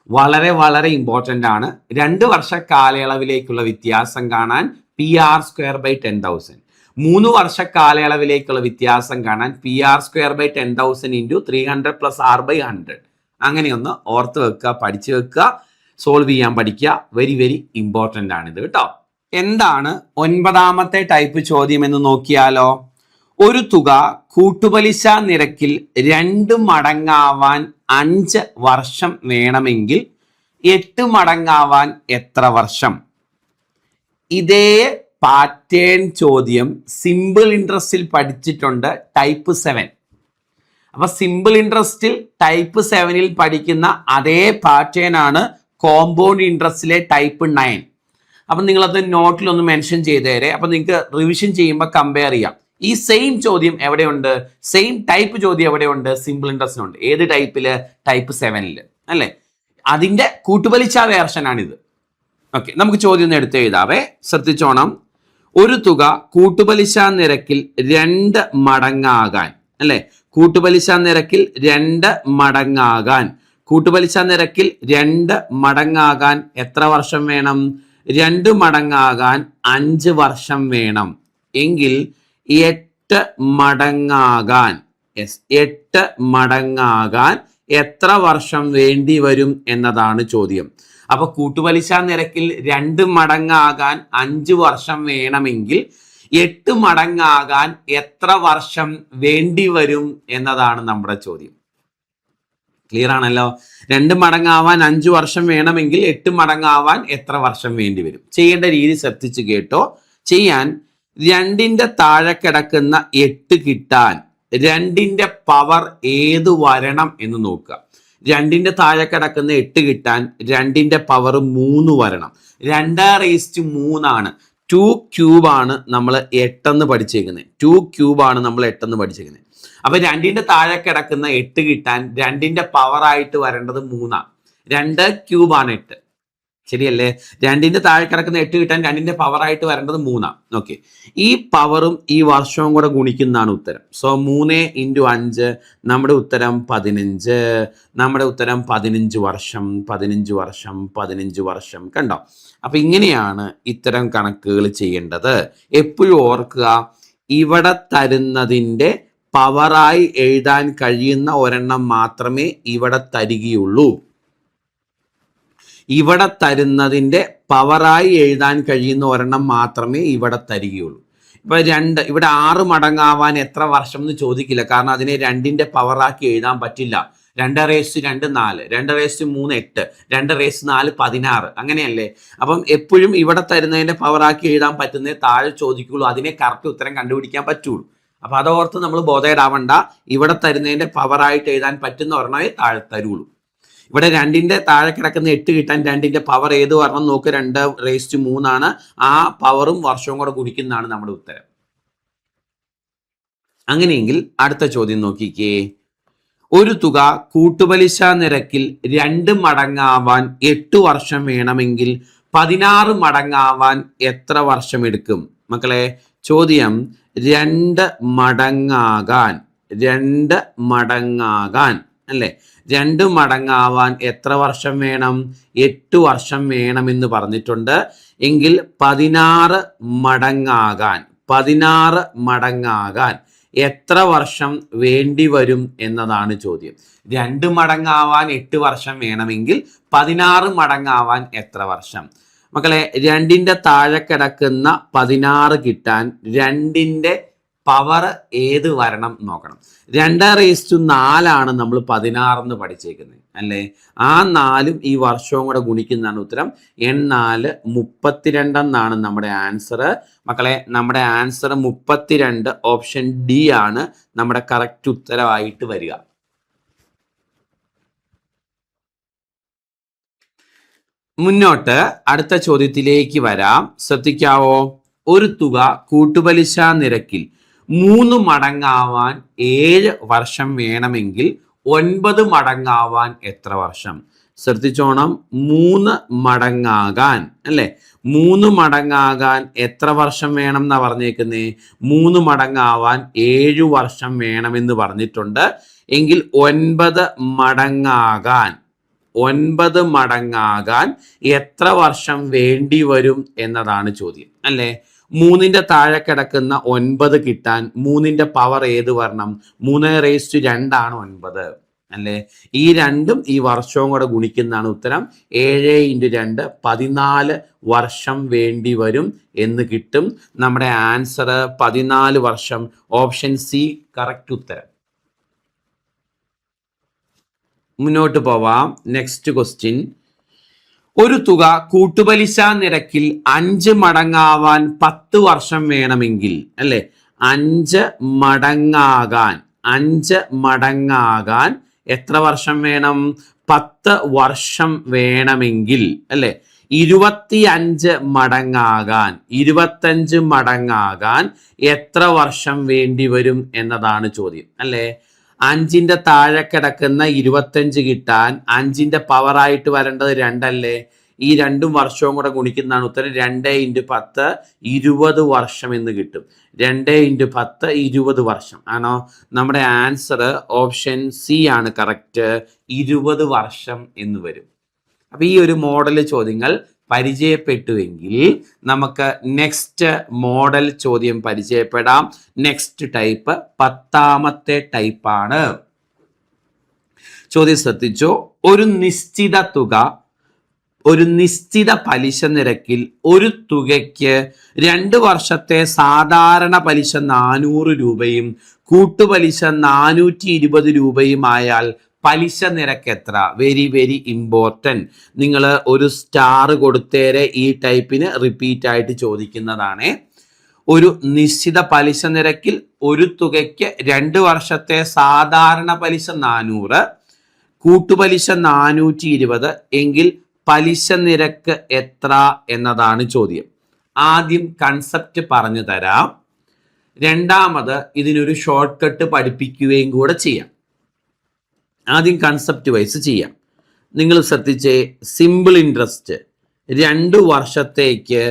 വളരെ ഇമ്പോർട്ടൻ്റ് ആണ്. 2 വർഷ കാലയളവിലേക്കുള്ള വ്യത്യാസം കാണാൻ PR² ബൈ 10,000. 3 വർഷ കാലയളവിലേക്കുള്ള വ്യത്യാസം കാണാൻ PR² by 10,000 into 300 plus R by 100. അങ്ങനെയൊന്ന് ഓർത്ത് വെക്കുക, പഠിച്ചു വെക്കുക, സോൾവ് ചെയ്യാൻ പഠിക്കുക. വെരി ഇമ്പോർട്ടൻ്റ് ആണിത് കേട്ടോ. എന്താണ് 9ാമത്തെ ടൈപ്പ് ചോദ്യം എന്ന് നോക്കിയാലോ? ഒരു തുക കൂട്ടുപലിശ നിരക്കിൽ 2 മടങ്ങാവാൻ 5 വർഷം വേണമെങ്കിൽ 8 മടങ്ങാവാൻ എത്ര വർഷം? ഇതേ പാറ്റേൺ ചോദ്യം സിമ്പിൾ ഇൻട്രസ്റ്റിൽ പഠിച്ചിട്ടുണ്ട്, ടൈപ്പ് 7. അപ്പൊ സിമ്പിൾ ഇൻട്രസ്റ്റിൽ ടൈപ്പ് 7ൽ പഠിക്കുന്ന അതേ പാറ്റേൺ ആണ് കോമ്പൗണ്ട് ഇൻട്രസ്റ്റിലെ ടൈപ്പ് 9. അപ്പൊ നിങ്ങളത് നോട്ടിലൊന്ന് മെൻഷൻ ചെയ്തേരെ. അപ്പൊ നിങ്ങൾക്ക് റിവിഷൻ ചെയ്യുമ്പോൾ കമ്പയർ ചെയ്യാം. ഈ സെയിം ചോദ്യം എവിടെയുണ്ട്? സെയിം ടൈപ്പ് ചോദ്യം എവിടെയുണ്ട്? സിമ്പിൾ ഇൻട്രസ്റ്റിനുണ്ട്. ഏത് ടൈപ്പില്? ടൈപ്പ് 7ൽ അല്ലേ? അതിന്റെ കൂട്ടുപലിശ വേർഷനാണിത്. ഓക്കെ, നമുക്ക് ചോദ്യം ഒന്ന് എടുത്ത് എഴുതാവേ, ശ്രദ്ധിച്ചോണം. ഒരു തുക കൂട്ടുപലിശ നിരക്കിൽ 2 മടങ്ങാകാൻ, അല്ലെ, കൂട്ടുപലിശ നിരക്കിൽ 2 മടങ്ങാകാൻ, കൂട്ടുപലിശ നിരക്കിൽ 2 മടങ്ങാകാൻ എത്ര വർഷം വേണം? 2 മടങ്ങാകാൻ 5 വർഷം വേണം. എങ്കിൽ 8 മടങ്ങാകാൻ, 8 മടങ്ങാകാൻ എത്ര വർഷം വേണ്ടി വരും എന്നതാണ് ചോദ്യം. അപ്പൊ കൂട്ടുപലിശ നിരക്കിൽ 2 മടങ്ങാകാൻ 5 വർഷം വേണമെങ്കിൽ 8 മടങ്ങാകാൻ എത്ര വർഷം വേണ്ടി വരും എന്നതാണ് നമ്മുടെ ചോദ്യം. ക്ലിയർ ആണല്ലോ? 2 മടങ്ങാവാൻ 5 വർഷം വേണമെങ്കിൽ 8 മടങ്ങാവാൻ എത്ര വർഷം വേണ്ടി വരും? ചെയ്യേണ്ട രീതി ശ്രദ്ധിച്ചു കേട്ടോ. ചെയ്യാൻ 2ന്റെ താഴെ കിടക്കുന്ന 8 കിട്ടാൻ 2ന്റെ പവർ ഏത് വരണം എന്ന് നോക്കുക. 2ന്റെ താഴെ കിടക്കുന്ന 8 കിട്ടാൻ 2ന്റെ പവർ 3 വരണം. 2⁻3 ആണ്. 2 ക്യൂബാണ് നമ്മൾ 8 എന്ന് പഠിച്ചേക്കുന്നത്. 2 ക്യൂബാണ് നമ്മൾ 8 എന്ന് പഠിച്ചേക്കുന്നത്. അപ്പൊ 2ന്റെ താഴെ കിടക്കുന്ന 8 കിട്ടാൻ 2ന്റെ പവർ ആയിട്ട് വരേണ്ടത് 3. 2 ക്യൂബാണ് 8, ശരിയല്ലേ? 2ന്റെ താഴെ കിടക്കുന്ന 8 കിട്ടാൻ 2ന്റെ പവർ ആയിട്ട് വരേണ്ടത് 3. ഓക്കെ, ഈ പവറും ഈ വർഷവും കൂടെ ഗുണിക്കുന്നതാണ് ഉത്തരം. സോ 3 × 5 നമ്മുടെ ഉത്തരം 15. നമ്മുടെ ഉത്തരം 15 വർഷം, 15 വർഷം, 15 വർഷം. കണ്ടോ? അപ്പൊ ഇങ്ങനെയാണ് ഇത്തരം കണക്കുകൾ ചെയ്യേണ്ടത്. എപ്പോഴും ഓർക്കുക, ഇവിടെ തരുന്നതിൻ്റെ പവറായി എഴുതാൻ കഴിയുന്ന ഒരെണ്ണം മാത്രമേ ഇവിടെ തരികയുള്ളൂ. ഇവിടെ തരുന്നതിൻ്റെ പവറായി എഴുതാൻ കഴിയുന്ന ഒരെണ്ണം മാത്രമേ ഇവിടെ തരികയുള്ളൂ. ഇപ്പൊ 2 ഇവിടെ 6 മടങ്ങാവാൻ എത്ര വർഷം എന്ന് ചോദിക്കില്ല, കാരണം അതിനെ 2ന്റെ പവറാക്കി എഴുതാൻ പറ്റില്ല. 2⁻2 4, 2⁻3 8, 2⁻4 16, അങ്ങനെയല്ലേ? അപ്പം എപ്പോഴും ഇവിടെ തരുന്നതിന്റെ പവറാക്കി എഴുതാൻ പറ്റുന്നേ താഴെ ചോദിക്കുള്ളൂ, അതിനെ കറക്റ്റ് ഉത്തരം കണ്ടുപിടിക്കാൻ പറ്റുള്ളൂ. അപ്പൊ അതോർത്ത് നമ്മൾ ബോധേടാവണ്ട. ഇവിടെ തരുന്നതിന്റെ പവറായിട്ട് എഴുതാൻ പറ്റുന്ന ഒരെണ്ണമേ താഴെ തരുള്ളൂ. ഇവിടെ 2ന്റെ താഴെ കിടക്കുന്ന 8 കിട്ടാൻ 2ന്റെ പവർ ഏത് വരണം നോക്ക്. 2⁻3 ആണ്. ആ പവറും വർഷവും കൂടെ ഗുണിക്കുന്നതാണ് നമ്മുടെ ഉത്തരം. അങ്ങനെയെങ്കിൽ അടുത്ത ചോദ്യം നോക്കിക്കേ. ഒരു തുക കൂട്ടുപലിശ നിരക്കിൽ 2 മടങ്ങാവാൻ 8 വർഷം വേണമെങ്കിൽ 16 മടങ്ങാവാൻ എത്ര വർഷം എടുക്കും? മക്കളെ, ചോദ്യം 2 മടങ്ങാകാൻ, 2 മടങ്ങാകാൻ, അല്ലേ? 2 മടങ്ങാവാൻ എത്ര വർഷം വേണം? 8 വർഷം വേണമെന്ന് പറഞ്ഞിട്ടുണ്ട്. എങ്കിൽ 16 മടങ്ങാകാൻ, 16 മടങ്ങാകാൻ എത്ര വർഷം വേണ്ടി വരും എന്നതാണ് ചോദ്യം. 2 മടങ്ങാവാൻ 8 വർഷം വേണമെങ്കിൽ 16 മടങ്ങാവാൻ എത്ര വർഷം? മക്കളെ, 2ന്റെ താഴെ കിടക്കുന്ന 16 കിട്ടാൻ 2ന്റെ പവർ ഏത് വരണം നോക്കണം. 2⁴4 ആണ് നമ്മൾ 16 എന്ന് പഠിച്ചേക്കുന്നത്, അല്ലേ? ആ 4ഉം ഈ വർഷവും കൂടെ ഗുണിക്കുന്നതാണ് ഉത്തരം. 4 32 എന്നാണ് നമ്മുടെ ആൻസർ. മക്കളെ, നമ്മുടെ ആൻസർ 32, ഓപ്ഷൻ ഡി ആണ് നമ്മുടെ കറക്റ്റ് ഉത്തരവായിട്ട് വരിക. മുന്നോട്ട് അടുത്ത ചോദ്യത്തിലേക്ക് വരാം, ശ്രദ്ധിക്കാവോ. ഒരു തുക കൂട്ടുപലിശ നിരക്കിൽ 3 മടങ്ങാവാൻ 7 വർഷം വേണമെങ്കിൽ 9 മടങ്ങാവാൻ എത്ര വർഷം? ശ്രദ്ധിച്ചോണം, 3 മടങ്ങാകാൻ, അല്ലെ? 3 മടങ്ങാകാൻ എത്ര വർഷം വേണം എന്നാ പറഞ്ഞേക്കുന്നേ? 3 മടങ്ങാവാൻ 7 വർഷം വേണമെന്ന് പറഞ്ഞിട്ടുണ്ട്. എങ്കിൽ 9 മടങ്ങാകാൻ, 9 മടങ്ങാകാൻ എത്ര വർഷം വേണ്ടി വരും എന്നതാണ് ചോദ്യം, അല്ലേ? 3ന്റെ താഴെ കിടക്കുന്ന 9 കിട്ടാൻ 3ന്റെ പവർ ഏത് വരണം? 3⁻2 ആണ് 9, അല്ലേ? ഈ 2ഉം ഈ വർഷവും കൂടെ ഗുണിക്കുന്നതാണ് ഉത്തരം. 7 × 2 14 വർഷം വേണ്ടി വരും എന്ന് കിട്ടും. നമ്മുടെ ആൻസർ 14 വർഷം, ഓപ്ഷൻ സി കറക്റ്റ് ഉത്തരം. മുന്നോട്ട് പോവാം. Next question. ഒരു തുക കൂട്ടുപലിശ നിരക്കിൽ 5 മടങ്ങാവാൻ 10 വർഷം വേണമെങ്കിൽ, അല്ലെ? 5 മടങ്ങാകാൻ, 5 മടങ്ങാകാൻ എത്ര വർഷം വേണം? 10 വർഷം വേണമെങ്കിൽ, അല്ലെ? 25 മടങ്ങാകാൻ, 25 മടങ്ങാകാൻ എത്ര വർഷം വേണ്ടി വരും എന്നതാണ് ചോദ്യം, അല്ലേ? 5ന്റെ താഴെ കിടക്കുന്ന 25 കിട്ടാൻ 5ന്റെ പവറായിട്ട് വരേണ്ടത് 2 അല്ലേ? ഈ 2 വർഷവും കൂടെ ഗുണിക്കുന്നതാണ് ഉത്തരം. 2 × 10 20 വർഷം എന്ന് കിട്ടും. 2 × 10 20 വർഷം ആണോ? നമ്മുടെ ആൻസർ ഓപ്ഷൻ സി ആണ് കറക്റ്റ്. 20 വർഷം എന്ന് വരും. അപ്പൊ ഈ ഒരു മോഡൽ ചോദ്യങ്ങൾ പരിചയപ്പെട്ടുവെങ്കിൽ നമുക്ക് നെക്സ്റ്റ് മോഡൽ ചോദ്യം പരിചയപ്പെടാം. നെക്സ്റ്റ് ടൈപ്പ് 10ാമത്തെ ടൈപ്പാണ്. ചോദ്യം ശ്രദ്ധിച്ചോ. ഒരു നിശ്ചിത പലിശ നിരക്കിൽ ഒരു തുകയ്ക്ക് 2 വർഷത്തെ സാധാരണ പലിശ 400 രൂപയും കൂട്ടുപലിശ 420 രൂപയും ആയാൽ പലിശ നിരക്ക് എത്ര? Very very important. നിങ്ങൾ ഒരു സ്റ്റാർ കൊടുത്തേരെ ഈ ടൈപ്പിന് റിപ്പീറ്റ് ആയിട്ട് ചോദിക്കുന്നതാണ്. ഒരു നിശ്ചിത പലിശ നിരക്കിൽ ഒരു തുകയ്ക്ക് 2 വർഷത്തെ സാധാരണ പലിശ 400, കൂട്ടുപലിശ 420 എങ്കിൽ പലിശ നിരക്ക് എത്ര എന്നതാണ് ചോദ്യം. ആദ്യം കൺസെപ്റ്റ് പറഞ്ഞു തരാം. രണ്ടാമത് ഇതിനൊരു ഷോർട്ട് കട്ട് പഠിപ്പിക്കുകയും കൂടെ ചെയ്യാം. ആദ്യം കൺസെപ്റ്റ് വൈസ് ചെയ്യാം. നിങ്ങൾ ശ്രദ്ധിച്ചേ, സിമ്പിൾ ഇൻട്രസ്റ്റ് 2 വർഷത്തേക്ക്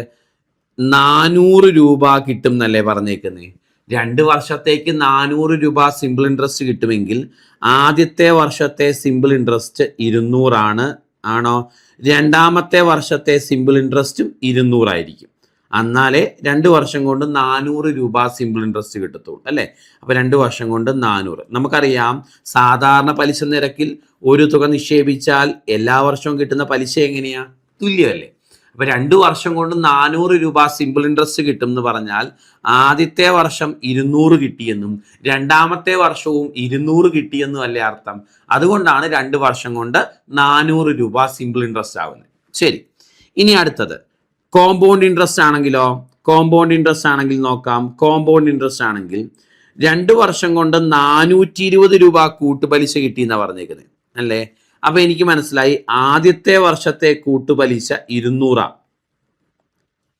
400 രൂപ കിട്ടും എന്നല്ലേ പറഞ്ഞേക്കുന്നത്? 2 വർഷത്തേക്ക് 400 രൂപ സിമ്പിൾ ഇൻട്രസ്റ്റ് കിട്ടുമെങ്കിൽ ആദ്യത്തെ വർഷത്തെ സിമ്പിൾ ഇൻട്രസ്റ്റ് 200 ആണ്. ആണോ? രണ്ടാമത്തെ വർഷത്തെ സിമ്പിൾ ഇൻട്രസ്റ്റും 200 ആയിരിക്കും. എന്നാലേ 2 വർഷം കൊണ്ട് 400 രൂപ സിമ്പിൾ ഇൻട്രസ്റ്റ് കിട്ടത്തുള്ളൂ അല്ലേ? അപ്പൊ 2 വർഷം കൊണ്ട് 400. നമുക്കറിയാം സാധാരണ പലിശ നിരക്കിൽ ഒരു തുക നിക്ഷേപിച്ചാൽ എല്ലാ വർഷവും കിട്ടുന്ന പലിശ എങ്ങനെയാ? തുല്യമല്ലേ? അപ്പൊ 2 വർഷം കൊണ്ട് 400 രൂപ സിമ്പിൾ ഇൻട്രസ്റ്റ് കിട്ടും എന്ന് പറഞ്ഞാൽ ആദ്യത്തെ വർഷം 200 കിട്ടിയെന്നും രണ്ടാമത്തെ വർഷവും 200 കിട്ടിയെന്നും അല്ലേ അർത്ഥം? അതുകൊണ്ടാണ് 2 വർഷം കൊണ്ട് 400 രൂപ സിമ്പിൾ ഇൻട്രസ്റ്റ് ആവുന്നത്. ശരി, ഇനി അടുത്തത് കോമ്പൗണ്ട് ഇൻട്രസ്റ്റ് ആണെങ്കിലോ? കോമ്പൗണ്ട് ഇൻട്രസ്റ്റ് ആണെങ്കിൽ നോക്കാം. കോമ്പൗണ്ട് ഇൻട്രസ്റ്റ് ആണെങ്കിൽ 2 വർഷം കൊണ്ട് 420 രൂപ കൂട്ടുപലിശ കിട്ടി എന്നാണ് പറഞ്ഞേക്കുന്നത് അല്ലേ? അപ്പൊ എനിക്ക് മനസ്സിലായി ആദ്യത്തെ വർഷത്തെ കൂട്ടുപലിശ 200.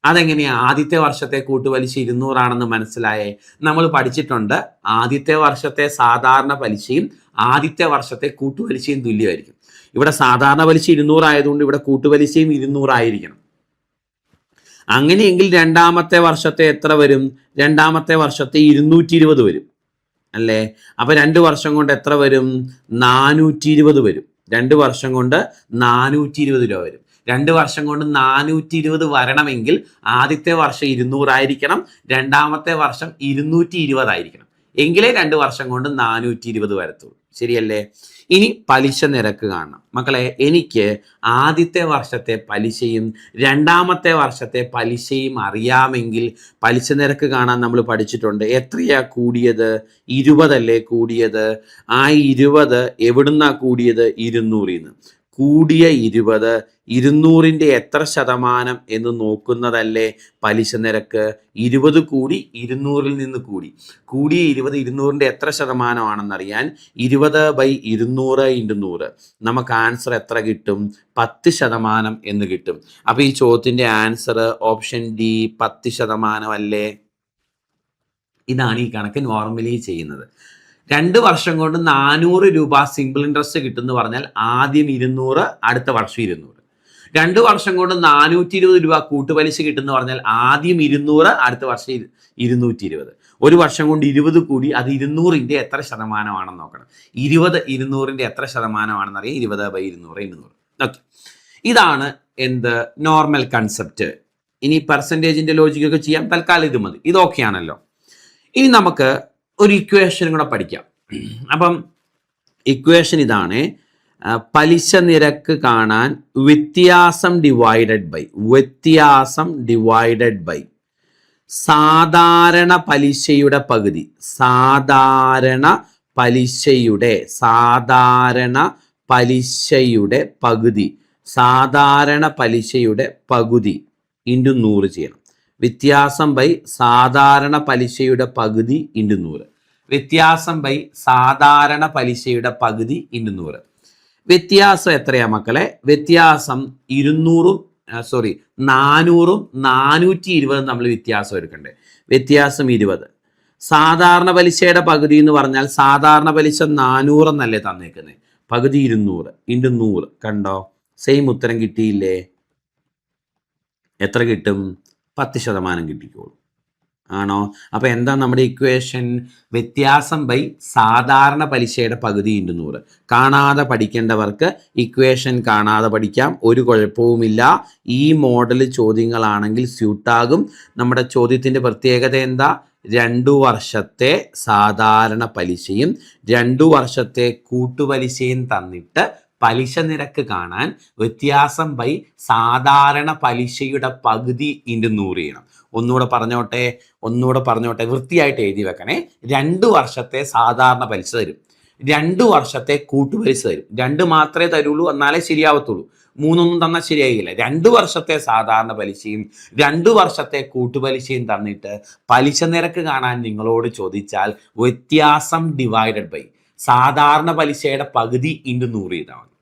അതെങ്ങനെയാ ആദ്യത്തെ വർഷത്തെ കൂട്ടുപലിശ 200 ആണെന്ന് മനസ്സിലായേ? നമ്മൾ പഠിച്ചിട്ടുണ്ട് ആദ്യത്തെ വർഷത്തെ സാധാരണ പലിശയും ആദ്യത്തെ വർഷത്തെ കൂട്ടുപലിശയും തുല്യമായിരിക്കും. ഇവിടെ സാധാരണ പലിശ 200 ആയതുകൊണ്ട് ഇവിടെ കൂട്ടുപലിശയും 200 ആയിരിക്കണം. അങ്ങനെയെങ്കിൽ രണ്ടാമത്തെ വർഷത്തെ എത്ര വരും? രണ്ടാമത്തെ വർഷത്തെ 220 വരും അല്ലേ? അപ്പൊ 2 വർഷം കൊണ്ട് എത്ര വരും? 420 വരും. 2 വർഷം കൊണ്ട് 420 രൂപ വരും. 2 വർഷം കൊണ്ട് 420 വരണമെങ്കിൽ ആദ്യത്തെ വർഷം 200 ആയിരിക്കണം, രണ്ടാമത്തെ വർഷം 220 ആയിരിക്കണം. എങ്കിലേ 2 വർഷം കൊണ്ട് 420 വരത്തുള്ളൂ. ശരിയല്ലേ? ഇനി പലിശ നിരക്ക് കാണണം. മക്കളെ, എനിക്ക് ആദ്യത്തെ വർഷത്തെ പലിശയും രണ്ടാമത്തെ വർഷത്തെ പലിശയും അറിയാമെങ്കിൽ പലിശ നിരക്ക് കാണാൻ നമ്മൾ പഠിച്ചിട്ടുണ്ട്. എത്രയാ കൂടിയത്? 20 അല്ലേ കൂടിയത്? ആ 20 എവിടുന്നാ കൂടിയത്? 200-ന്ന്. കൂടിയ 20 200-ന്റെ എത്ര ശതമാനം എന്ന് നോക്കുന്നതല്ലേ പലിശ നിരക്ക്? 20 കൂടി 200-ൽ നിന്ന് കൂടി. കൂടിയ 20 200-ന്റെ എത്ര ശതമാനമാണെന്നറിയാൻ 20/200 × 100 നമുക്ക് ആൻസർ എത്ര കിട്ടും? 10% എന്ന് കിട്ടും. അപ്പൊ ഈ ചോദ്യത്തിന്റെ ആൻസർ ഓപ്ഷൻ ഡി 10% അല്ലേ? ഇതാണ് ഈ കണക്ക് നോർമലി ചെയ്യുന്നത്. 2 വർഷം കൊണ്ട് 400 രൂപ സിമ്പിൾ ഇൻട്രസ്റ്റ് കിട്ടുമെന്ന് പറഞ്ഞാൽ ആദ്യം 200, അടുത്ത വർഷം 200. 2 വർഷം കൊണ്ട് 420 രൂപ കൂട്ടുപലിശ കിട്ടുമെന്ന് പറഞ്ഞാൽ ആദ്യം 200, അടുത്ത വർഷം 220. ഒരു വർഷം കൊണ്ട് 20 കൂടി. അത് 200-ന്റെ എത്ര ശതമാനമാണെന്ന് നോക്കണം. 20 200-ന്റെ എത്ര ശതമാനമാണെന്ന് അറിയാം? 20/200 ഓക്കെ. ഇതാണ് എന്ത് നോർമൽ കൺസെപ്റ്റ്. ഇനി പെർസെൻറ്റേജിന്റെ ലോജിക്കൊക്കെ ചെയ്യാം. തൽക്കാലം ഇത് മതി. ഇത് ഓക്കെ ആണല്ലോ. ഇനി നമുക്ക് ഒരു ഇക്വേഷൻ കൂടെ പഠിക്കാം. അപ്പം ഇക്വേഷൻ ഇതാണ്. പലിശ നിരക്ക് കാണാൻ വ്യത്യാസം ഡിവൈഡഡ് ബൈ സാധാരണ പലിശയുടെ പകുതി. സാധാരണ പലിശയുടെ പകുതി ഇൻറ്റു 100 ചെയ്യണം. വ്യത്യാസം ബൈ സാധാരണ പലിശയുടെ പകുതി ഇൻറ്റു 100. വ്യത്യാസം ബൈ സാധാരണ പലിശയുടെ പകുതി ഇൻറ്റു 100. വ്യത്യാസം എത്രയാ മക്കളെ? വ്യത്യാസം 400-ഉം 420 നമ്മൾ വ്യത്യാസം എടുക്കണ്ടേ? വ്യത്യാസം 20. സാധാരണ പലിശയുടെ പകുതി എന്ന് പറഞ്ഞാൽ സാധാരണ പലിശ 400 എന്നല്ലേ തന്നേക്കുന്നത്, പകുതി 200 ഇൻറ്റു 100 കണ്ടോ, സെയിം ഉത്തരം കിട്ടിയില്ലേ? എത്ര കിട്ടും? 10% കിട്ടിക്കോളും. ആണോ? അപ്പോൾ എന്താ നമ്മുടെ ഇക്വേഷൻ? വ്യത്യാസം ബൈ സാധാരണ പലിശയുടെ പകുതി ഇൻറ്റു 100. കാണാതെ പഠിക്കേണ്ടവർക്ക് ഇക്വേഷൻ കാണാതെ പഠിക്കാം, ഒരു കുഴപ്പവുമില്ല. ഈ മോഡൽ ചോദ്യങ്ങളാണെങ്കിൽ സ്യൂട്ടാകും. നമ്മുടെ ചോദ്യത്തിൻ്റെ പ്രത്യേകത എന്താ? 2 വർഷത്തെ സാധാരണ പലിശയും 2 വർഷത്തെ കൂട്ടുപലിശയും തന്നിട്ട് പലിശ നിരക്ക് കാണാൻ വ്യത്യാസം ബൈ സാധാരണ പലിശയുടെ പകുതി ഇൻറ്റു 100 ചെയ്യണം. ഒന്നുകൂടെ പറഞ്ഞോട്ടെ, വൃത്തിയായിട്ട് എഴുതി വെക്കണേ. 2 വർഷത്തെ സാധാരണ പലിശ തരും, 2 വർഷത്തെ കൂട്ടുപലിശ തരും. 2 മാത്രമേ തരുള്ളൂ, എന്നാലേ ശരിയാവത്തുള്ളൂ. 3 തന്നാൽ ശരിയായില്ല. 2 വർഷത്തെ സാധാരണ പലിശയും 2 വർഷത്തെ കൂട്ടുപലിശയും തന്നിട്ട് പലിശ നിരക്ക് കാണാൻ നിങ്ങളോട് ചോദിച്ചാൽ വ്യത്യാസം ഡിവൈഡഡ് ബൈ സാധാരണ പലിശയുടെ പകുതി ഇൻറ്റു 100 ചെയ്താൽ മതി.